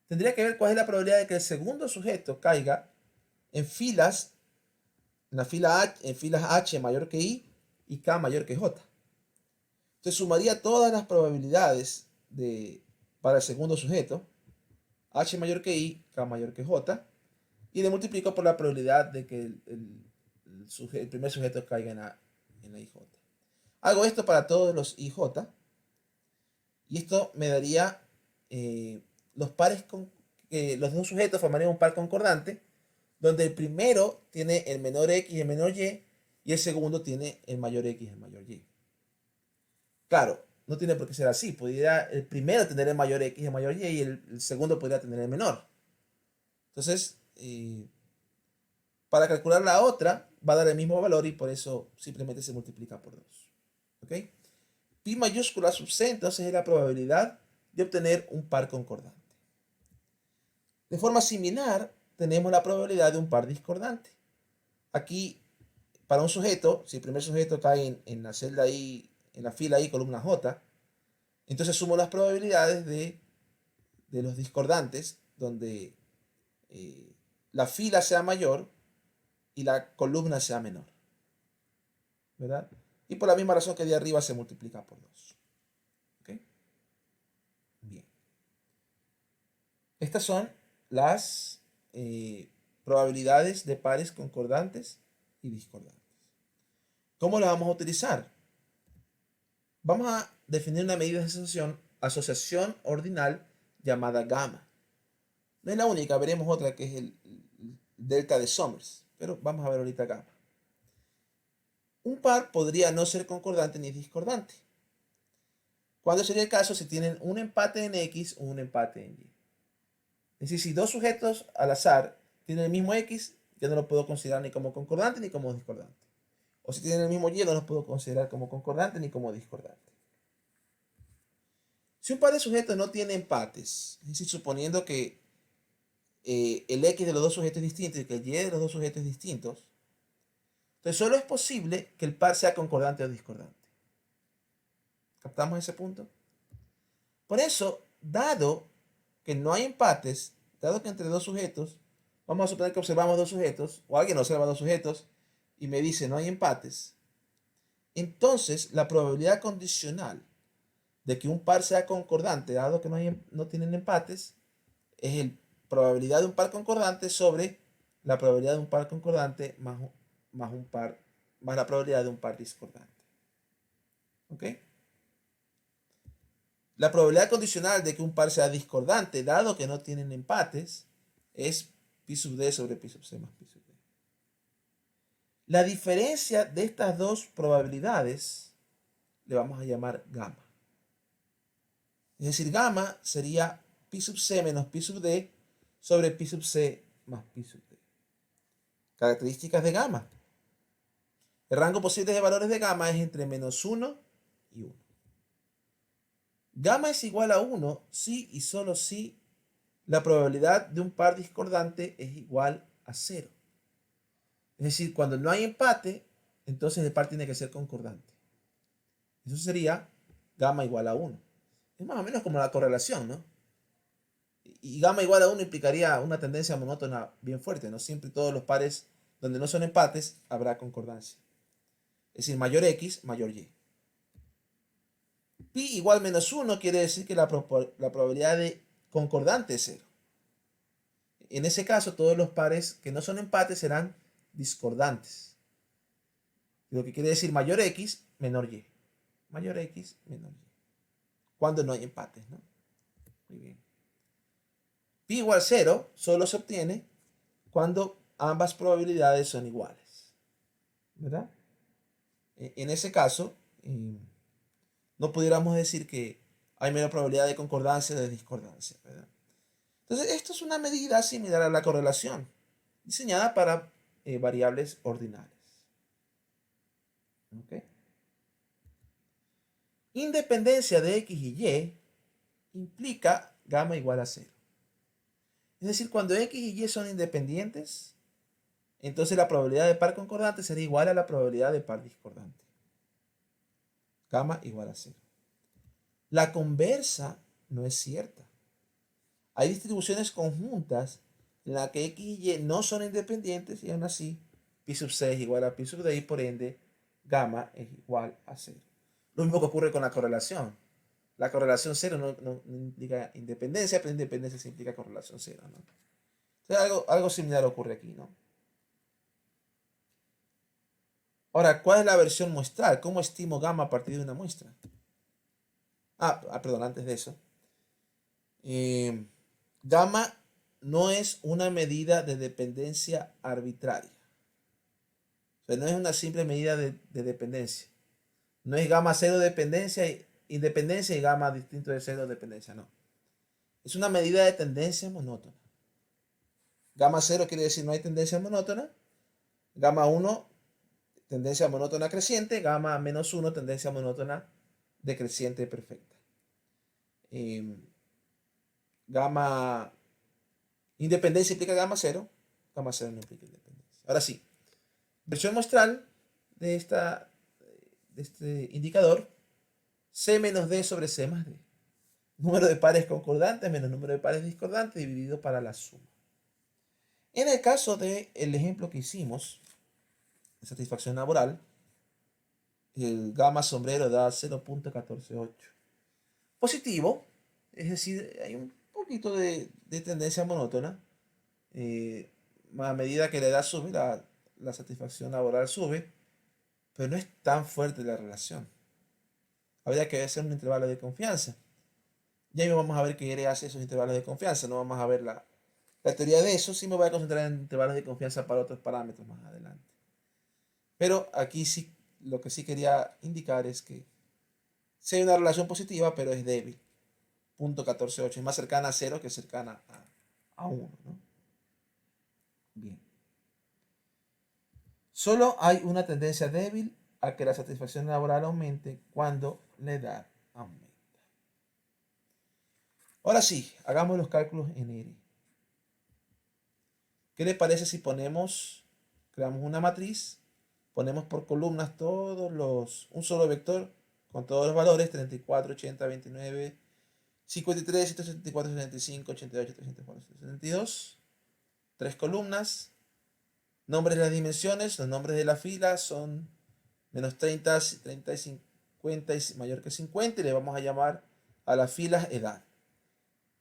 Speaker 1: tendría que ver cuál es la probabilidad de que el segundo sujeto caiga en filas, en la fila H, en filas H mayor que I y K mayor que J. Entonces sumaría todas las probabilidades para el segundo sujeto, H mayor que I, K mayor que J, y le multiplico por la probabilidad de que el primer sujeto caiga en la IJ. Hago esto para todos los IJ, y esto me daría los pares los dos sujetos formarían un par concordante, donde el primero tiene el menor X y el menor Y, y el segundo tiene el mayor X y el mayor Y. Claro, no tiene por qué ser así. Podría el primero tener el mayor X y el mayor Y, y el segundo podría tener el menor. Entonces, para calcular la otra, va a dar el mismo valor y por eso simplemente se multiplica por 2. ¿Ok? Pi mayúscula sub c, entonces es la probabilidad de obtener un par concordante. De forma similar, tenemos la probabilidad de un par discordante. Aquí, para un sujeto, si el primer sujeto cae en la celda I, en la fila I, columna J, entonces sumo las probabilidades de los discordantes, donde la fila sea mayor y la columna sea menor. ¿Verdad? Y por la misma razón que de arriba se multiplica por 2. ¿Ok? Bien. Estas son las probabilidades de pares concordantes y discordantes. ¿Cómo las vamos a utilizar? Vamos a definir una medida de asociación ordinal llamada gamma. No es la única, veremos otra que es el delta de Summers, pero vamos a ver ahorita gamma. Un par podría no ser concordante ni discordante. ¿Cuándo sería el caso? Si tienen un empate en X o un empate en Y. Es decir, si dos sujetos al azar tienen el mismo X, yo no lo puedo considerar ni como concordante ni como discordante. O si tienen el mismo Y, no los puedo considerar como concordante ni como discordante. Si un par de sujetos no tiene empates, es decir, suponiendo que el X de los dos sujetos es distinto y que el Y de los dos sujetos es distintos, entonces solo es posible que el par sea concordante o discordante. ¿Captamos ese punto? Por eso, dado que no hay empates, dado que entre dos sujetos, vamos a suponer que observamos dos sujetos, o alguien observa dos sujetos y me dice no hay empates, entonces la probabilidad condicional de que un par sea concordante, dado que no tienen empates, es el probabilidad de un par concordante sobre la probabilidad de un par concordante más un par, más la probabilidad de un par discordante. ¿Ok? La probabilidad condicional de que un par sea discordante, dado que no tienen empates, es pi sub d sobre pi sub c más pi sub d. La diferencia de estas dos probabilidades le vamos a llamar gamma. Es decir, gamma sería pi sub c menos pi sub d sobre pi sub c más pi sub d. Características de gamma. El rango posible de valores de gamma es entre menos 1 y 1. Gamma es igual a 1 si y solo si la probabilidad de un par discordante es igual a 0. Es decir, cuando no hay empate, entonces el par tiene que ser concordante. Eso sería gamma igual a 1. Es más o menos como la correlación, ¿no? Y gamma igual a 1 implicaría una tendencia monótona bien fuerte, ¿no? Siempre todos los pares donde no son empates habrá concordancia. Es decir, mayor X, mayor Y. Pi igual menos 1 quiere decir que la probabilidad de concordante es 0. En ese caso, todos los pares que no son empates serán discordantes. Lo que quiere decir mayor X, menor Y. Mayor X, menor Y. Cuando no hay empates, ¿no? Muy bien. Pi igual 0 solo se obtiene cuando ambas probabilidades son iguales. ¿Verdad? En ese caso, no pudiéramos decir que hay menor probabilidad de concordancia o de discordancia. ¿Verdad? Entonces, esto es una medida similar a la correlación, diseñada para variables ordinales. ¿Okay? Independencia de X y Y implica gamma igual a 0. Es decir, cuando X y Y son independientes, entonces la probabilidad de par concordante será igual a la probabilidad de par discordante. Gamma igual a 0. La conversa no es cierta. Hay distribuciones conjuntas en las que X y Y no son independientes y aún así pi sub c es igual a pi sub d y por ende gamma es igual a 0. Lo mismo que ocurre con la correlación. La correlación 0 no implica independencia, pero independencia sí implica correlación 0, ¿no? Entonces algo similar ocurre aquí, ¿no? Ahora, ¿cuál es la versión muestral? ¿Cómo estimo gamma a partir de una muestra? Perdón, antes de eso. Gamma no es una medida de dependencia arbitraria. O sea, no es una simple medida de dependencia. No es gamma cero dependencia, independencia y gamma distinto de cero dependencia, no. Es una medida de tendencia monótona. Gamma cero quiere decir no hay tendencia monótona. Gamma 1, tendencia monótona creciente. Gamma menos 1, tendencia monótona decreciente perfecta. Gamma independencia implica gamma 0. Gamma 0 no implica independencia. Ahora sí, versión muestral de este indicador, C menos D sobre C más D. Número de pares concordantes menos número de pares discordantes dividido para la suma. En el caso del ejemplo que hicimos, de satisfacción laboral, el gamma sombrero da 0.148. Positivo, es decir, hay un poquito de tendencia monótona. A medida que la edad sube, la satisfacción laboral sube, pero no es tan fuerte la relación. Habría que hacer un intervalo de confianza. Ya vamos a ver qué hace esos intervalos de confianza. No vamos a ver la teoría de eso. Sí me voy a concentrar en intervalos de confianza para otros parámetros más adelante. Pero aquí sí, lo que sí quería indicar es que sí hay una relación positiva, pero es débil. 0.148 es más cercana a 0 que cercana a 1, ¿no? Bien. Solo hay una tendencia débil a que la satisfacción laboral aumente cuando la edad aumenta. Ahora sí, hagamos los cálculos en R. ¿Qué le parece si creamos una matriz, ponemos por columnas un solo vector con todos los valores, 34, 80, 29, 53, 174, 75, 88, 304, 372, tres columnas, nombres de las dimensiones, los nombres de la fila son menos 30, 30 y 50 y mayor que 50 y le vamos a llamar a las filas edad.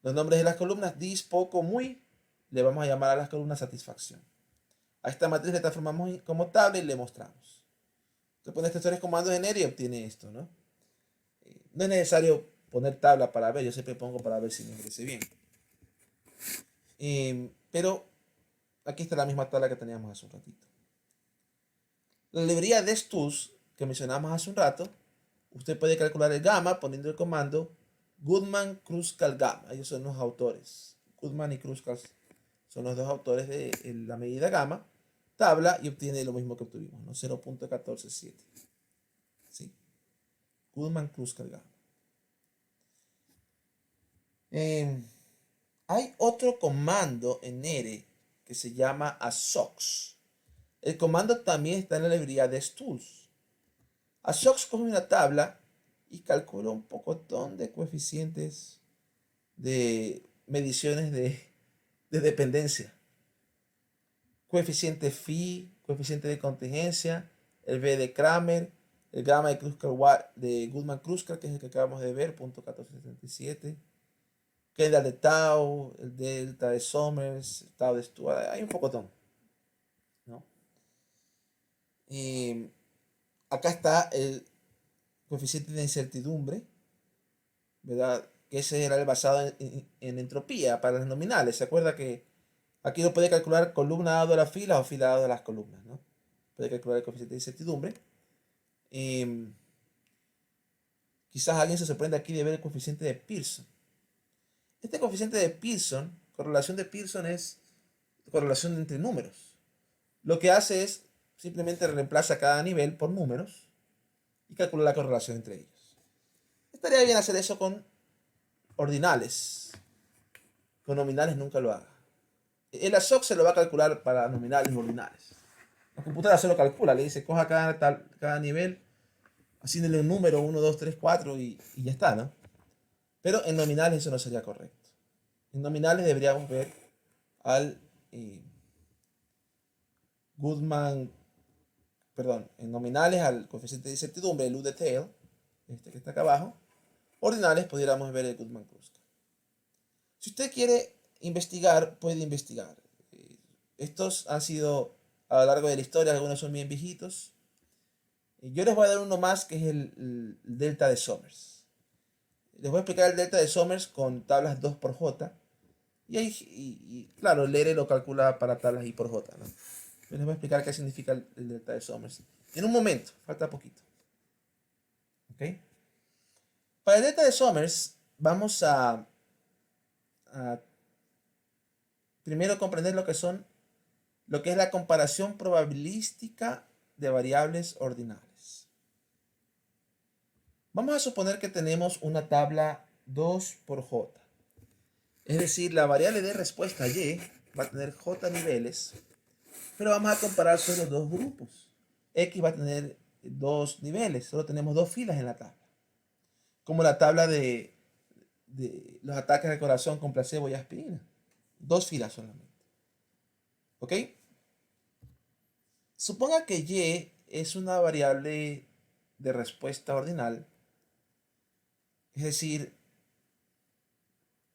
Speaker 1: Los nombres de las columnas, dis, poco, muy, le vamos a llamar a las columnas satisfacción. A esta matriz le transformamos como tabla y le mostramos. Usted pone estos tres comandos en R y obtiene esto, ¿no? No es necesario poner tabla para ver, yo siempre pongo para ver si me parece bien. Pero aquí está la misma tabla que teníamos hace un ratito. La librería DESTUS que mencionamos hace un rato, usted puede calcular el gamma poniendo el comando Goodman-Kruskal gamma. Ellos son los autores. Goodman y Kruskal son los dos autores de la medida gamma. Tabla y obtiene lo mismo que obtuvimos, ¿no? 0.147. ¿Sí? Goodman-Kruskal gamma. Hay otro comando en R que se llama ASOX. El comando también está en la librería DESTUS. ASOX coge una tabla y calcula un pocotón de coeficientes de mediciones de dependencia. Coeficiente phi, coeficiente de contingencia, el V de Kramer, el gamma de Kruskal de Goodman-Kruskal, que es el que acabamos de ver, .1477. Kendall de Tau, el delta de Somers, el Tau de Stuart, hay un pocotón, ¿no? Y acá está el coeficiente de incertidumbre, ¿verdad? Que ese era el basado en entropía para las nominales. ¿Se acuerda que aquí lo puede calcular columna dado de las filas o fila dado de las columnas, ¿no? Puede calcular el coeficiente de incertidumbre. Quizás alguien se sorprenda aquí de ver el coeficiente de Pearson. Este coeficiente de Pearson, correlación de Pearson es correlación entre números. Lo que hace es simplemente reemplaza cada nivel por números y calcula la correlación entre ellos. Estaría bien hacer eso con ordinales. Con nominales nunca lo haga. El ASOC se lo va a calcular para nominales y ordinales. La computadora se lo calcula, le dice coja cada nivel, haciéndole un número 1, 2, 3, 4 y ya está, ¿no? Pero en nominales eso no sería correcto. En nominales deberíamos ver al en nominales al coeficiente de incertidumbre, el U de tail, este que está acá abajo. Ordinales pudiéramos ver el Goodman-Kruskal. Si usted quiere investigar, puede investigar. Estos han sido a lo largo de la historia, algunos son bien viejitos. Yo les voy a dar uno más que es el delta de Somers. Les voy a explicar el delta de Somers con tablas 2 por J. Y claro, el R lo calcula para tablas I por J, ¿no? Les voy a explicar qué significa el delta de Somers. En un momento, falta poquito. ¿Ok? Para el delta de Somers, vamos a primero comprender lo que es la comparación probabilística de variables ordinales. Vamos a suponer que tenemos una tabla 2 por J. Es decir, la variable de respuesta Y va a tener J niveles, pero vamos a comparar solo dos grupos. X va a tener dos niveles, solo tenemos dos filas en la tabla. Como la tabla de los ataques al corazón con placebo y aspirina. Dos filas solamente. ¿Ok? Suponga que Y es una variable de respuesta ordinal. Es decir,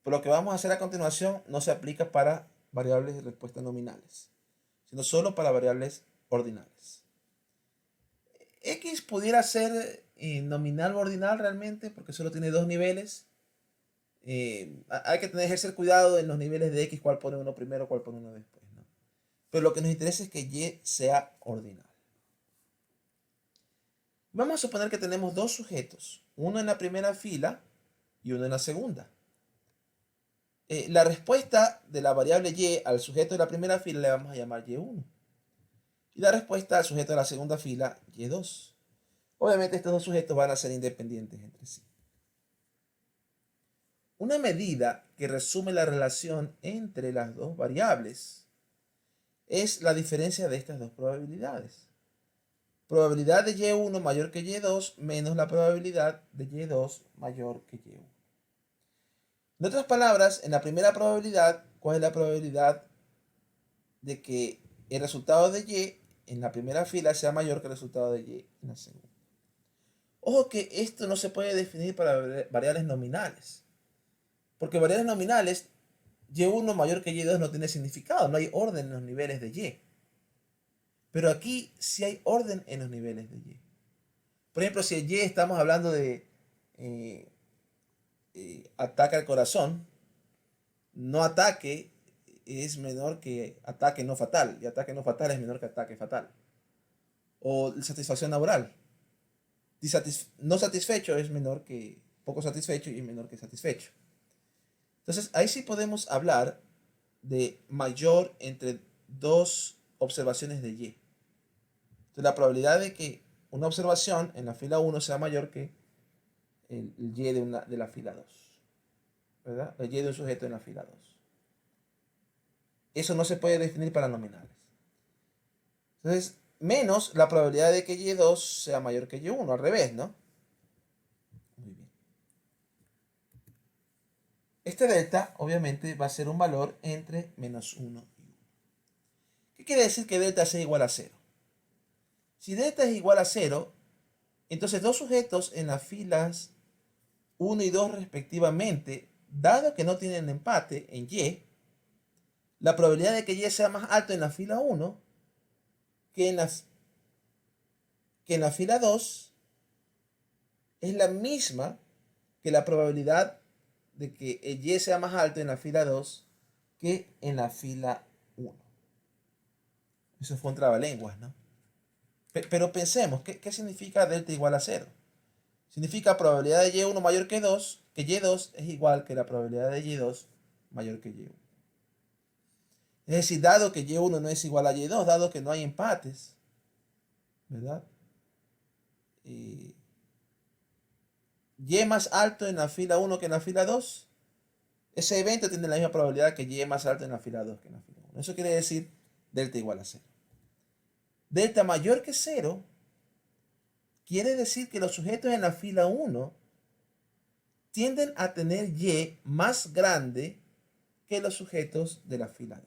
Speaker 1: lo que vamos a hacer a continuación no se aplica para variables de respuesta nominales, sino solo para variables ordinales. X pudiera ser nominal o ordinal realmente, porque solo tiene dos niveles. Hay que ejercer cuidado en los niveles de X, cuál pone uno primero, cuál pone uno después, ¿no? Pero lo que nos interesa es que Y sea ordinal. Vamos a suponer que tenemos dos sujetos, uno en la primera fila y uno en la segunda. La respuesta de la variable Y al sujeto de la primera fila le vamos a llamar Y1. Y la respuesta al sujeto de la segunda fila, Y2. Obviamente estos dos sujetos van a ser independientes entre sí. Una medida que resume la relación entre las dos variables es la diferencia de estas dos probabilidades. Probabilidad de Y1 mayor que Y2 menos la probabilidad de Y2 mayor que Y1. En otras palabras, en la primera probabilidad, ¿cuál es la probabilidad de que el resultado de Y en la primera fila sea mayor que el resultado de Y en la segunda? Ojo que esto no se puede definir para variables nominales, porque variables nominales, y1 mayor que y2 no tiene significado, no hay orden en los niveles de y. Pero aquí sí hay orden en los niveles de y. Por ejemplo, si el y estamos hablando de eh, ataque al corazón, no ataque es menor que ataque no fatal, y ataque no fatal es menor que ataque fatal. O satisfacción laboral. No satisfecho es menor que poco satisfecho y es menor que satisfecho. Entonces, ahí sí podemos hablar de mayor entre dos observaciones de y. Entonces, la probabilidad de que una observación en la fila 1 sea mayor que el y de la fila 2. ¿Verdad? El y de un sujeto en la fila 2. Eso no se puede definir para nominales. Entonces, menos la probabilidad de que y2 sea mayor que y1, al revés, ¿no? Muy bien. Este delta, obviamente, va a ser un valor entre menos 1 y 1. ¿Qué quiere decir que delta sea igual a 0? Si delta es igual a 0, entonces dos sujetos en las filas 1 y 2 respectivamente, dado que no tienen empate en y, la probabilidad de que y sea más alto en la fila 1 que en la fila 2 es la misma que la probabilidad de que el y sea más alto en la fila 2 que en la fila 1. Eso fue un trabalenguas, ¿no? Pero pensemos, ¿qué significa delta igual a 0? Significa probabilidad de y1 mayor que 2, que y2 es igual que la probabilidad de y2 mayor que y1. Es decir, dado que y1 no es igual a y2, dado que no hay empates, ¿verdad? Y más alto en la fila 1 que en la fila 2, ese evento tiene la misma probabilidad que y más alto en la fila 2 que en la fila 1. Eso quiere decir delta igual a 0. Delta mayor que 0 quiere decir que los sujetos en la fila 1 tienden a tener y más grande que los sujetos de la fila 2.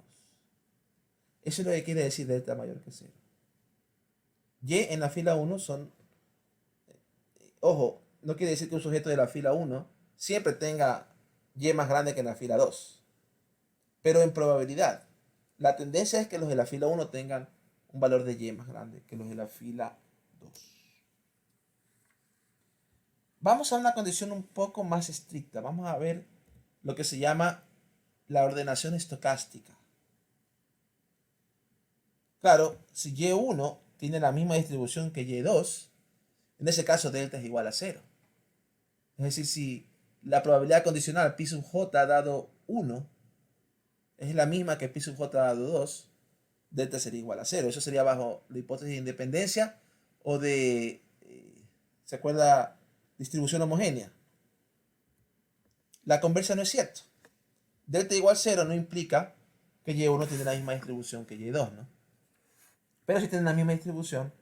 Speaker 1: Eso es lo que quiere decir delta mayor que 0. Y en la fila 1 son, ojo, no quiere decir que un sujeto de la fila 1 siempre tenga y más grande que en la fila 2. Pero en probabilidad, la tendencia es que los de la fila 1 tengan un valor de y más grande que los de la fila 2. Vamos a una condición un poco más estricta. Vamos a ver lo que se llama la ordenación estocástica. Claro, si y1 tiene la misma distribución que y2, en ese caso delta es igual a 0. Es decir, si la probabilidad condicional pi sub j dado 1 es la misma que pi sub j dado 2, delta sería igual a 0. Eso sería bajo la hipótesis de independencia o de, ¿se acuerda? Distribución homogénea. La conversa no es cierto. Delta igual a 0 no implica que y1 tiene la misma distribución que y2, ¿no? Pero si tienen la misma distribución,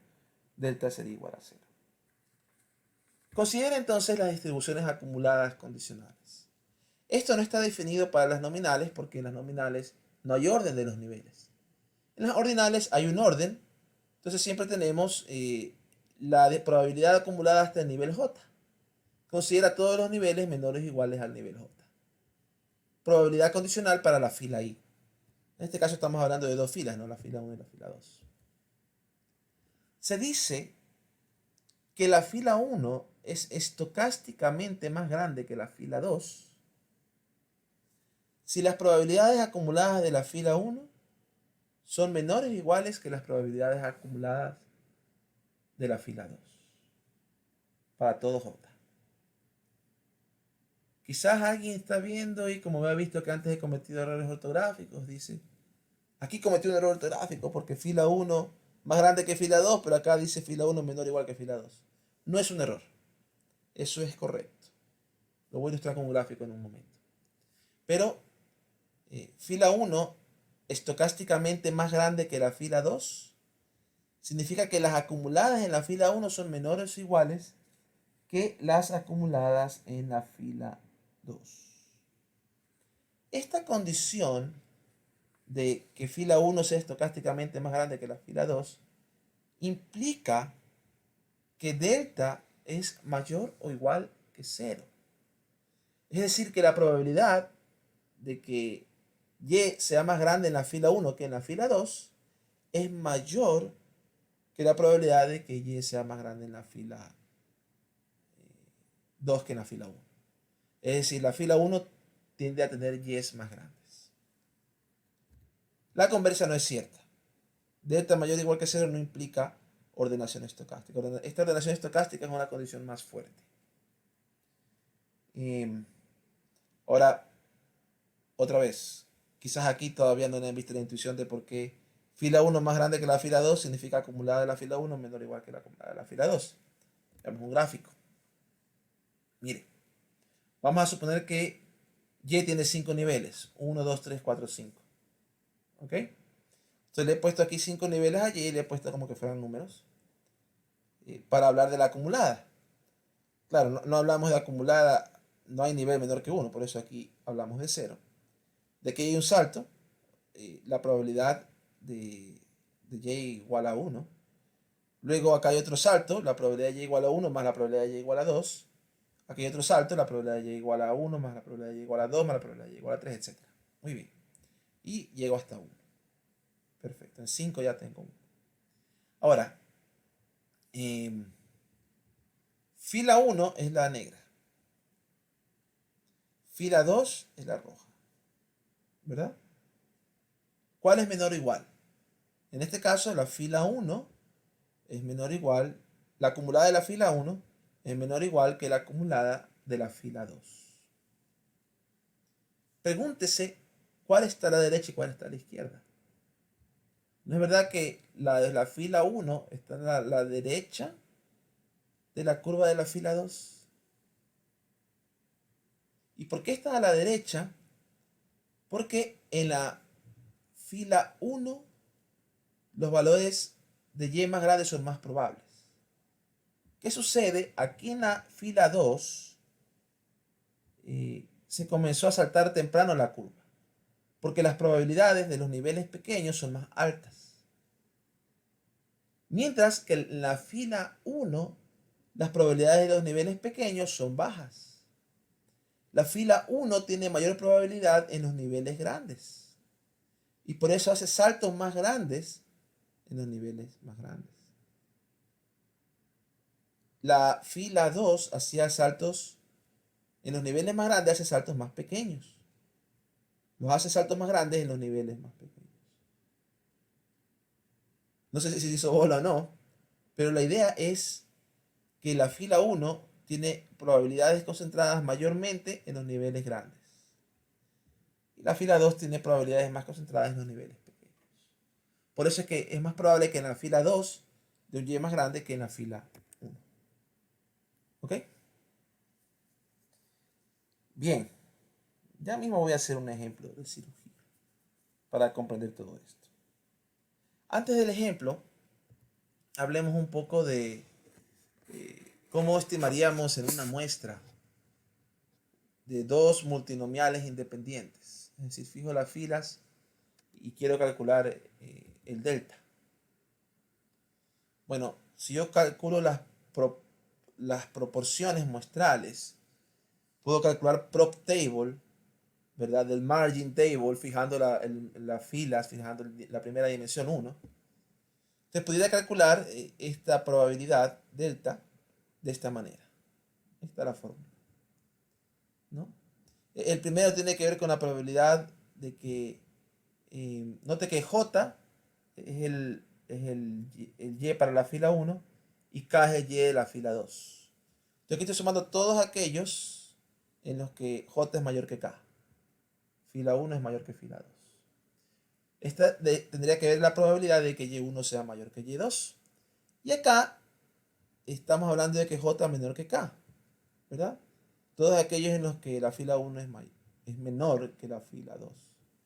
Speaker 1: delta sería igual a 0. Considera entonces las distribuciones acumuladas condicionales. Esto no está definido para las nominales porque en las nominales no hay orden de los niveles. En las ordinales hay un orden, entonces siempre tenemos la de probabilidad acumulada hasta el nivel j. Considera todos los niveles menores o iguales al nivel j. Probabilidad condicional para la fila i. En este caso estamos hablando de dos filas, no la fila 1 y la fila 2. Se dice que la fila 1 es estocásticamente más grande que la fila 2 si las probabilidades acumuladas de la fila 1 son menores o iguales que las probabilidades acumuladas de la fila 2 para todo j. Quizás alguien está viendo y como ha visto que antes he cometido errores ortográficos, dice, aquí cometí un error ortográfico porque fila 1 más grande que fila 2, pero acá dice fila 1 menor o igual que fila 2. No es un error, eso es correcto. Lo voy a ilustrar con un gráfico en un momento. Pero fila 1 estocásticamente más grande que la fila 2 significa que las acumuladas en la fila 1 son menores o iguales que las acumuladas en la fila 2. Esta condición de que fila 1 sea estocásticamente más grande que la fila 2 implica que delta es mayor o igual que 0. Es decir, que la probabilidad de que Y sea más grande en la fila 1 que en la fila 2 es mayor que la probabilidad de que Y sea más grande en la fila 2 que en la fila 1. Es decir, la fila 1 tiende a tener Y's más grandes. La conversa no es cierta. Delta mayor o igual que 0 no implica ordenación estocástica. Esta ordenación estocástica es una condición más fuerte. Ahora, otra vez, quizás aquí todavía no han visto la intuición de por qué fila 1 más grande que la fila 2 significa acumulada de la fila 1 menor o igual que la acumulada de la fila 2. Veamos un gráfico. Mire, vamos a suponer que Y tiene 5 niveles. 1, 2, 3, 4, 5. ¿Ok? Entonces le he puesto aquí 5 niveles a Y y le he puesto como que fueran números para hablar de la acumulada. Claro, no hablamos de acumulada, no hay nivel menor que 1, por eso aquí hablamos de 0. De que hay un salto, la probabilidad de Y igual a 1. Luego acá hay otro salto, la probabilidad de Y igual a 1 más la probabilidad de Y igual a 2. Aquí hay otro salto, la probabilidad de Y igual a 1 más la probabilidad de Y igual a 2 más la probabilidad de Y igual a 3, etc. Muy bien. Y llego hasta 1. Perfecto, en 5 ya tengo 1. Ahora, fila 1 es la negra. Fila 2 es la roja. ¿Verdad? ¿Cuál es menor o igual? En este caso, la fila 1 es menor o igual, la acumulada de la fila 1 es menor o igual que la acumulada de la fila 2. Pregúntese cuál está a la derecha y cuál está a la izquierda. ¿No es verdad que la de la fila 1 está a la derecha de la curva de la fila 2? ¿Y por qué está a la derecha? Porque en la fila 1 los valores de Y más grandes son más probables. ¿Qué sucede? Aquí en la fila 2 se comenzó a saltar temprano la curva, porque las probabilidades de los niveles pequeños son más altas. Mientras que en la fila 1 las probabilidades de los niveles pequeños son bajas. La fila 1 tiene mayor probabilidad en los niveles grandes. Y por eso hace saltos más grandes en los niveles más grandes. La fila 2 hacía saltos en los niveles más grandes, hace saltos más pequeños. Los hace saltos más grandes en los niveles más pequeños. No sé si se hizo bola o no, pero la idea es que la fila 1 tiene probabilidades concentradas mayormente en los niveles grandes. Y la fila 2 tiene probabilidades más concentradas en los niveles pequeños. Por eso es que es más probable que en la fila 2 de un Y más grande que en la fila 1. ¿Ok? Bien, ya mismo voy a hacer un ejemplo de cirugía para comprender todo esto. Antes del ejemplo, hablemos un poco de cómo estimaríamos en una muestra de dos multinomiales independientes. Es decir, fijo las filas y quiero calcular el delta. Bueno, si yo calculo las proporciones muestrales, puedo calcular prop table, ¿verdad? Del margin table, fijando las filas, fijando la primera dimensión 1. Entonces podría calcular esta probabilidad delta de esta manera. Esta es la fórmula, ¿no? El primero tiene que ver con la probabilidad de que, note que J es el Y para la fila 1 y K es el Y de la fila 2. Yo aquí estoy sumando todos aquellos en los que J es mayor que K. Fila 1 es mayor que fila 2. Esta tendría que ver la probabilidad de que Y1 sea mayor que Y2. Y acá estamos hablando de que J es menor que K, ¿verdad? Todos aquellos en los que la fila 1 es menor que la fila 2.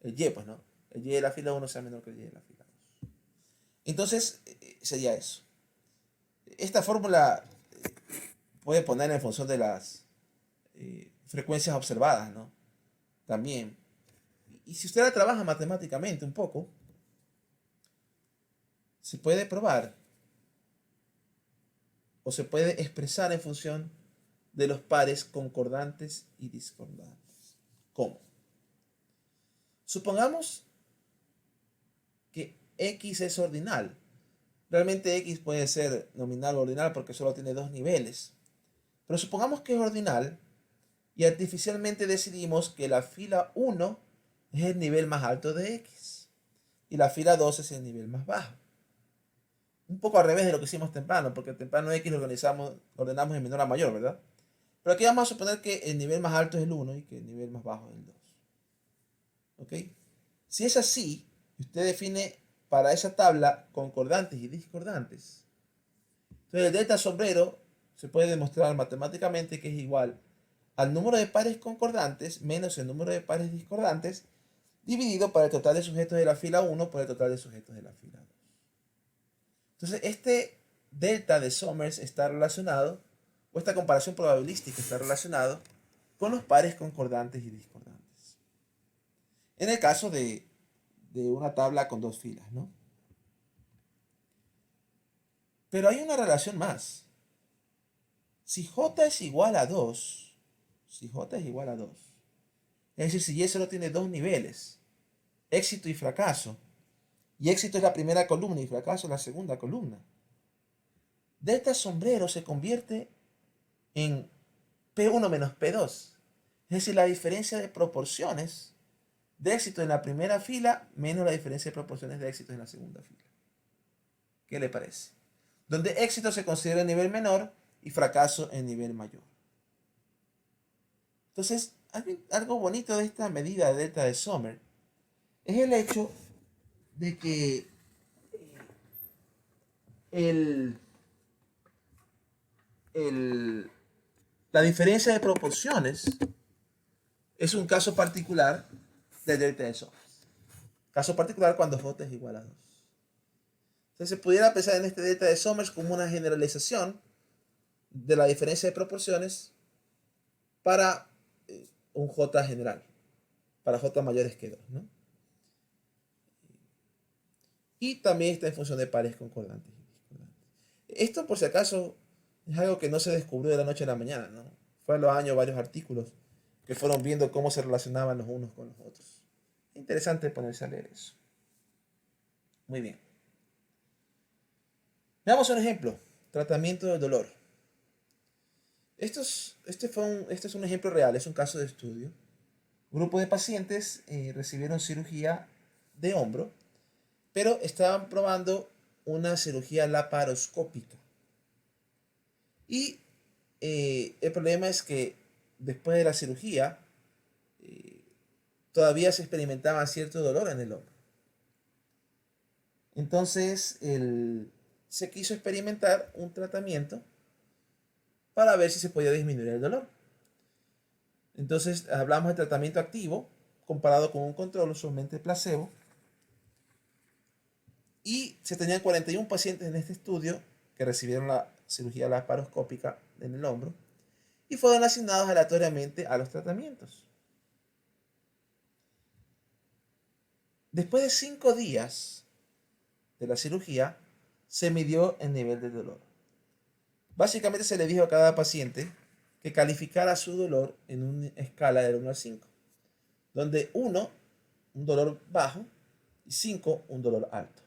Speaker 1: El Y, pues no. El Y de la fila 1 sea menor que el Y de la fila 2. Entonces, sería eso. Esta fórmula puede poner en función de las frecuencias observadas, ¿no? También. Y si usted la trabaja matemáticamente un poco, se puede probar o se puede expresar en función de los pares concordantes y discordantes. ¿Cómo? Supongamos que X es ordinal. Realmente X puede ser nominal o ordinal porque solo tiene dos niveles. Pero supongamos que es ordinal y artificialmente decidimos que la fila 1 es el nivel más alto de X y la fila 2 es el nivel más bajo. Un poco al revés de lo que hicimos temprano, porque temprano X lo ordenamos de menor a mayor, ¿verdad? Pero aquí vamos a suponer que el nivel más alto es el 1 y que el nivel más bajo es el 2. ¿Ok? Si es así, usted define para esa tabla concordantes y discordantes. Entonces el delta sombrero se puede demostrar matemáticamente que es igual al número de pares concordantes menos el número de pares discordantes dividido por el total de sujetos de la fila 1 por el total de sujetos de la fila 2. Entonces este delta de Somers está relacionado, o esta comparación probabilística está relacionado con los pares concordantes y discordantes. En el caso de una tabla con dos filas, ¿no? Pero hay una relación más. Si J es igual a 2, si J es igual a 2, es decir, si Y solo tiene dos niveles, éxito y fracaso, y éxito es la primera columna y fracaso es la segunda columna, delta sombrero se convierte en P1 menos P2. Es decir, la diferencia de proporciones de éxito en la primera fila menos la diferencia de proporciones de éxito en la segunda fila. ¿Qué le parece? Donde éxito se considera el nivel menor y fracaso el nivel mayor. Entonces, algo bonito de esta medida de delta de Sommer es el hecho de que el, la diferencia de proporciones es un caso particular de delta de Sommer. Caso particular cuando J es igual a 2. Entonces se pudiera pensar en este delta de Somers como una generalización de la diferencia de proporciones para un J general, para J mayores que 2, ¿no? Y también está en función de pares concordantes y discordantes. Esto, por si acaso, es algo que no se descubrió de la noche a la mañana, ¿no? Fue a los años varios artículos que fueron viendo cómo se relacionaban los unos con los otros. Interesante ponerse a leer eso. Muy bien. Veamos un ejemplo. Tratamiento del dolor. Este es un ejemplo real, es un caso de estudio. Un grupo de pacientes recibieron cirugía de hombro, pero estaban probando una cirugía laparoscópica. Y el problema es que después de la cirugía todavía se experimentaba cierto dolor en el hombro. Entonces se quiso experimentar un tratamiento para ver si se podía disminuir el dolor. Entonces hablamos de tratamiento activo comparado con un control usualmente placebo. Y se tenían 41 pacientes en este estudio que recibieron la cirugía laparoscópica en el hombro y fueron asignados aleatoriamente a los tratamientos. Después de 5 días de la cirugía, se midió el nivel de dolor. Básicamente se le dijo a cada paciente que calificara su dolor en una escala del 1 al 5, donde 1, un dolor bajo, y 5, un dolor alto.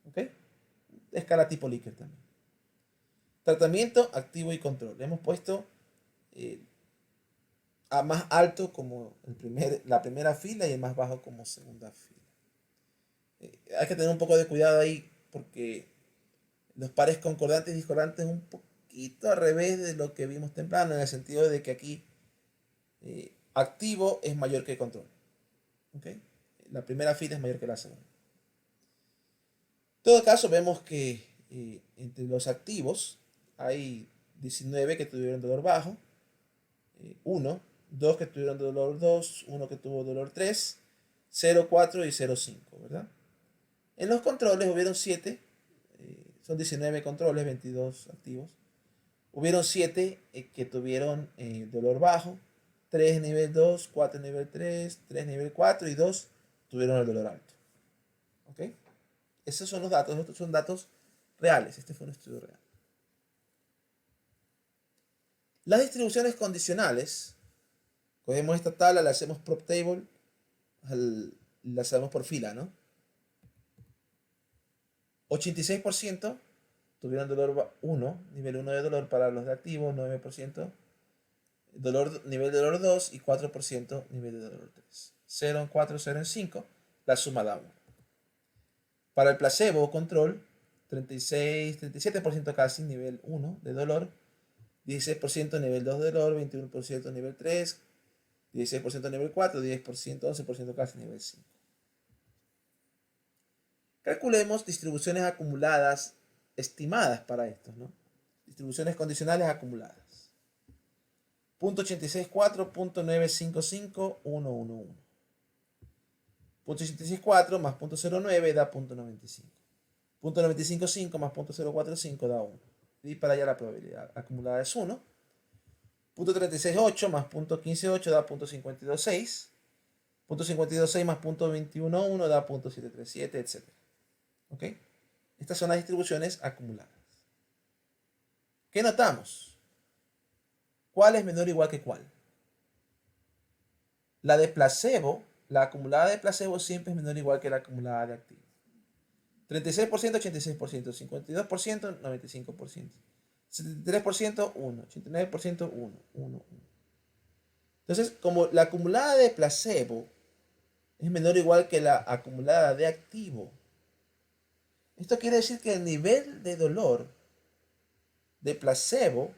Speaker 1: ¿Ok? Escala tipo Likert también. Tratamiento, activo y control. Le hemos puesto a más alto como la primera fila y el más bajo como segunda fila. Hay que tener un poco de cuidado ahí porque los pares concordantes y discordantes un poquito al revés de lo que vimos temprano, en el sentido de que aquí activo es mayor que control. ¿Okay? La primera fila es mayor que la segunda. En todo caso, vemos que entre los activos hay 19 que tuvieron dolor bajo, 1, 2 que tuvieron dolor 2, 1 que tuvo dolor 3, 0, 4 y 0, 5, ¿verdad? En los controles hubieron 7, son 19 controles, 22 activos. Hubieron 7 que tuvieron dolor bajo, 3 nivel 2, 4 nivel 3, 3 nivel 4 y 2 tuvieron el dolor alto. ¿Ok? Esos son los datos, estos son datos reales, este fue un estudio real. Las distribuciones condicionales, cogemos esta tabla, la hacemos prop table, la hacemos por fila, ¿no? 86% tuvieron dolor 1, nivel 1 de dolor para los de activo, 9%, nivel de dolor 2 y 4% nivel de dolor 3. 0 en 4, 0 en 5, la suma da 1. Para el placebo o control, 36, 37% casi nivel 1 de dolor, 16% nivel 2 de dolor, 21% nivel 3, 16% nivel 4, 10%, 11% casi nivel 5. Calculemos distribuciones acumuladas estimadas para estos, ¿no? Distribuciones condicionales acumuladas. 0.864, 0.955, 111. 0.864 más 0.09 da 0.95. 0.955 más 0.045 da 1. Y para allá la probabilidad acumulada es 1. 0.368 más 0.158 da 0.526. 0.526 más 0.211 da 0.737, etc. ¿Ok? Estas son las distribuciones acumuladas. ¿Qué notamos? ¿Cuál es menor o igual que cuál? La de placebo, la acumulada de placebo siempre es menor o igual que la acumulada de activo. 36%, 86%, 52%, 95%, 73%, 1, 89%, 1, 1, 1. Entonces, como la acumulada de placebo es menor o igual que la acumulada de activo, esto quiere decir que el nivel de dolor de placebo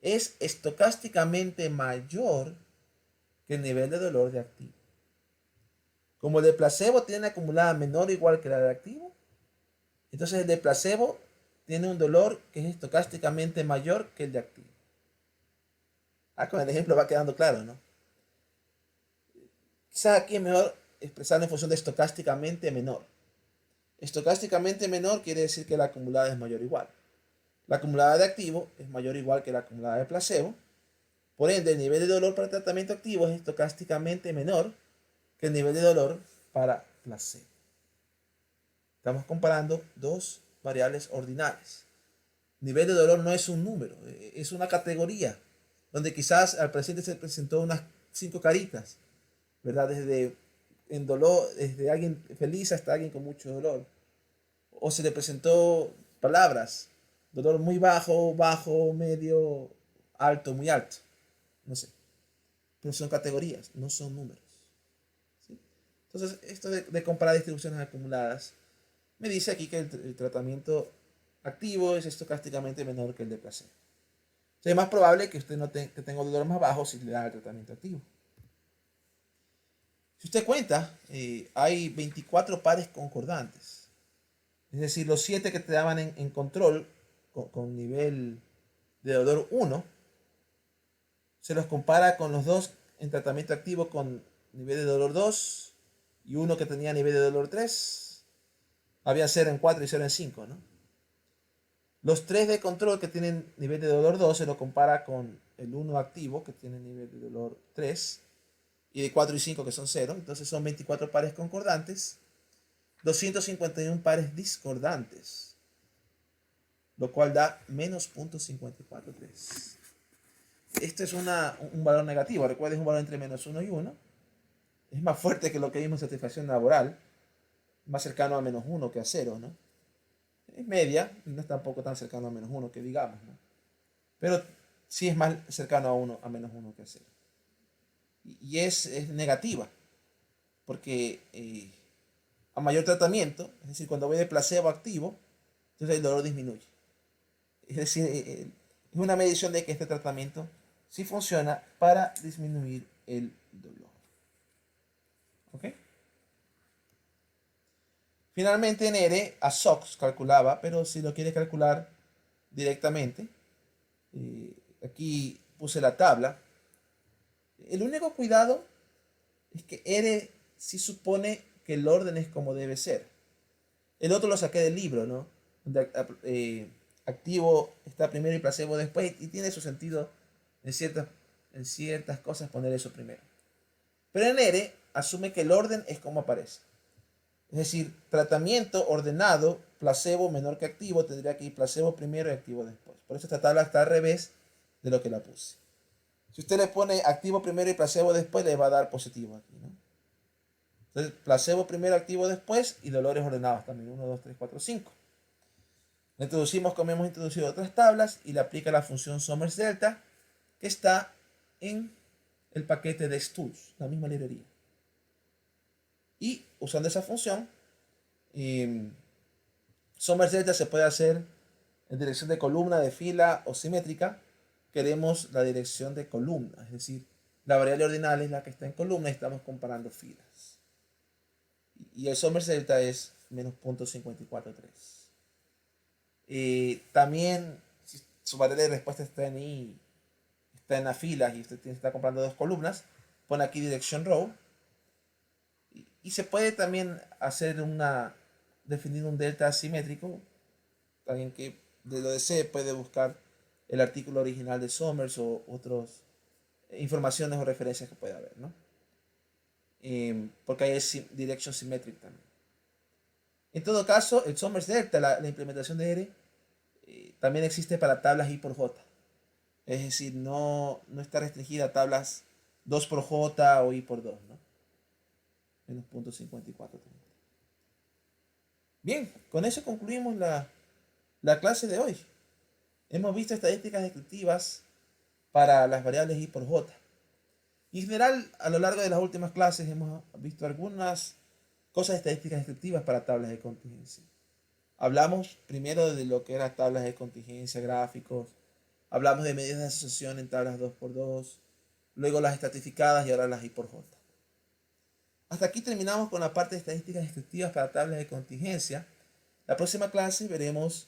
Speaker 1: es estocásticamente mayor que el nivel de dolor de activo. Como el de placebo tiene una acumulada menor o igual que la de activo, entonces el de placebo tiene un dolor que es estocásticamente mayor que el de activo. Con el ejemplo va quedando claro, ¿no? Quizás aquí es mejor expresarlo en función de estocásticamente menor. Estocásticamente menor quiere decir que la acumulada es mayor o igual. La acumulada de activo es mayor o igual que la acumulada de placebo. Por ende, el nivel de dolor para el tratamiento activo es estocásticamente menor que el nivel de dolor para placebo. Estamos comparando dos variables ordinales. Nivel de dolor no es un número, es una categoría, donde quizás al paciente se presentó unas 5 caritas, ¿verdad? Desde alguien feliz hasta alguien con mucho dolor. O se le presentó palabras, dolor muy bajo, bajo, medio, alto, muy alto. No sé. Pero son categorías, no son números. ¿Sí? Entonces, esto de comparar distribuciones acumuladas me dice aquí que el tratamiento activo es estocásticamente menor que el de placebo. Es más probable que usted no que tenga dolor más bajo si le da el tratamiento activo. Si usted cuenta, hay 24 pares concordantes. Es decir, los 7 que te daban en control con nivel de dolor 1, se los compara con los 2 en tratamiento activo con nivel de dolor 2 y uno que tenía nivel de dolor 3. Había 0 en 4 y 0 en 5, ¿no? Los 3 de control que tienen nivel de dolor 2 se lo compara con el 1 activo que tiene nivel de dolor 3 y de 4 y 5 que son 0. Entonces son 24 pares concordantes, 251 pares discordantes, lo cual da menos 0.543. Esto es un valor negativo. Recuerden, es un valor entre menos 1 y 1. Es más fuerte que lo que vimos en satisfacción laboral, más cercano a menos 1 que a 0, ¿no? Es media, no es tampoco tan cercano a menos 1 que digamos, ¿no? Pero sí es más cercano a menos 1 que a 0. Y es negativa, porque a mayor tratamiento, es decir, cuando voy de placebo activo, entonces el dolor disminuye. Es decir, es una medición de que este tratamiento sí funciona para disminuir el dolor. ¿Ok? Finalmente, Nere a SOX calculaba, pero si lo quiere calcular directamente, aquí puse la tabla. El único cuidado es que R sí supone que el orden es como debe ser. El otro lo saqué del libro, ¿no? Donde activo está primero y placebo después, y tiene su sentido en ciertas cosas poner eso primero. Pero en R asume que el orden es como aparece. Es decir, tratamiento ordenado, placebo menor que activo, tendría que ir placebo primero y activo después. Por eso esta tabla está al revés de lo que la puse. Si usted le pone activo primero y placebo después, le va a dar positivo aquí, ¿no? Entonces, placebo primero, activo después y dolores ordenados también. 1, 2, 3, 4, 5. Le introducimos como hemos introducido otras tablas y le aplica la función Somers Delta que está en el paquete de Stools, la misma librería. Y usando esa función, Somers Delta se puede hacer en dirección de columna, de fila o simétrica. Queremos la dirección de columna, es decir, la variable ordinal es la que está en columna y estamos comparando filas. Y el Somers Delta es menos 0.543. También, si su variable de respuesta está en las filas y usted está comprando dos columnas, pone aquí dirección row. Y se puede también hacer definir un delta asimétrico. Alguien que lo desee puede buscar el artículo original de Somers o otras informaciones o referencias que pueda haber, ¿no? Porque ahí es direction symmetric también. En todo caso, el Somers Delta, la implementación de R, también existe para tablas I por J. Es decir, no está restringida a tablas 2 por J o I por 2, ¿no? Menos 0.54. Bien, con eso concluimos la clase de hoy. Hemos visto estadísticas descriptivas para las variables I por J. Y en general, a lo largo de las últimas clases hemos visto algunas cosas estadísticas descriptivas para tablas de contingencia. Hablamos primero de lo que eran tablas de contingencia, gráficos. Hablamos de medidas de asociación en tablas 2x2. Luego las estratificadas y ahora las I por J. Hasta aquí terminamos con la parte de estadísticas descriptivas para tablas de contingencia. La próxima clase veremos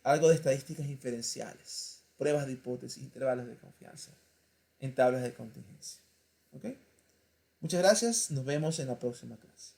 Speaker 1: algo de estadísticas inferenciales, pruebas de hipótesis, intervalos de confianza en tablas de contingencia. ¿Ok? Muchas gracias, nos vemos en la próxima clase.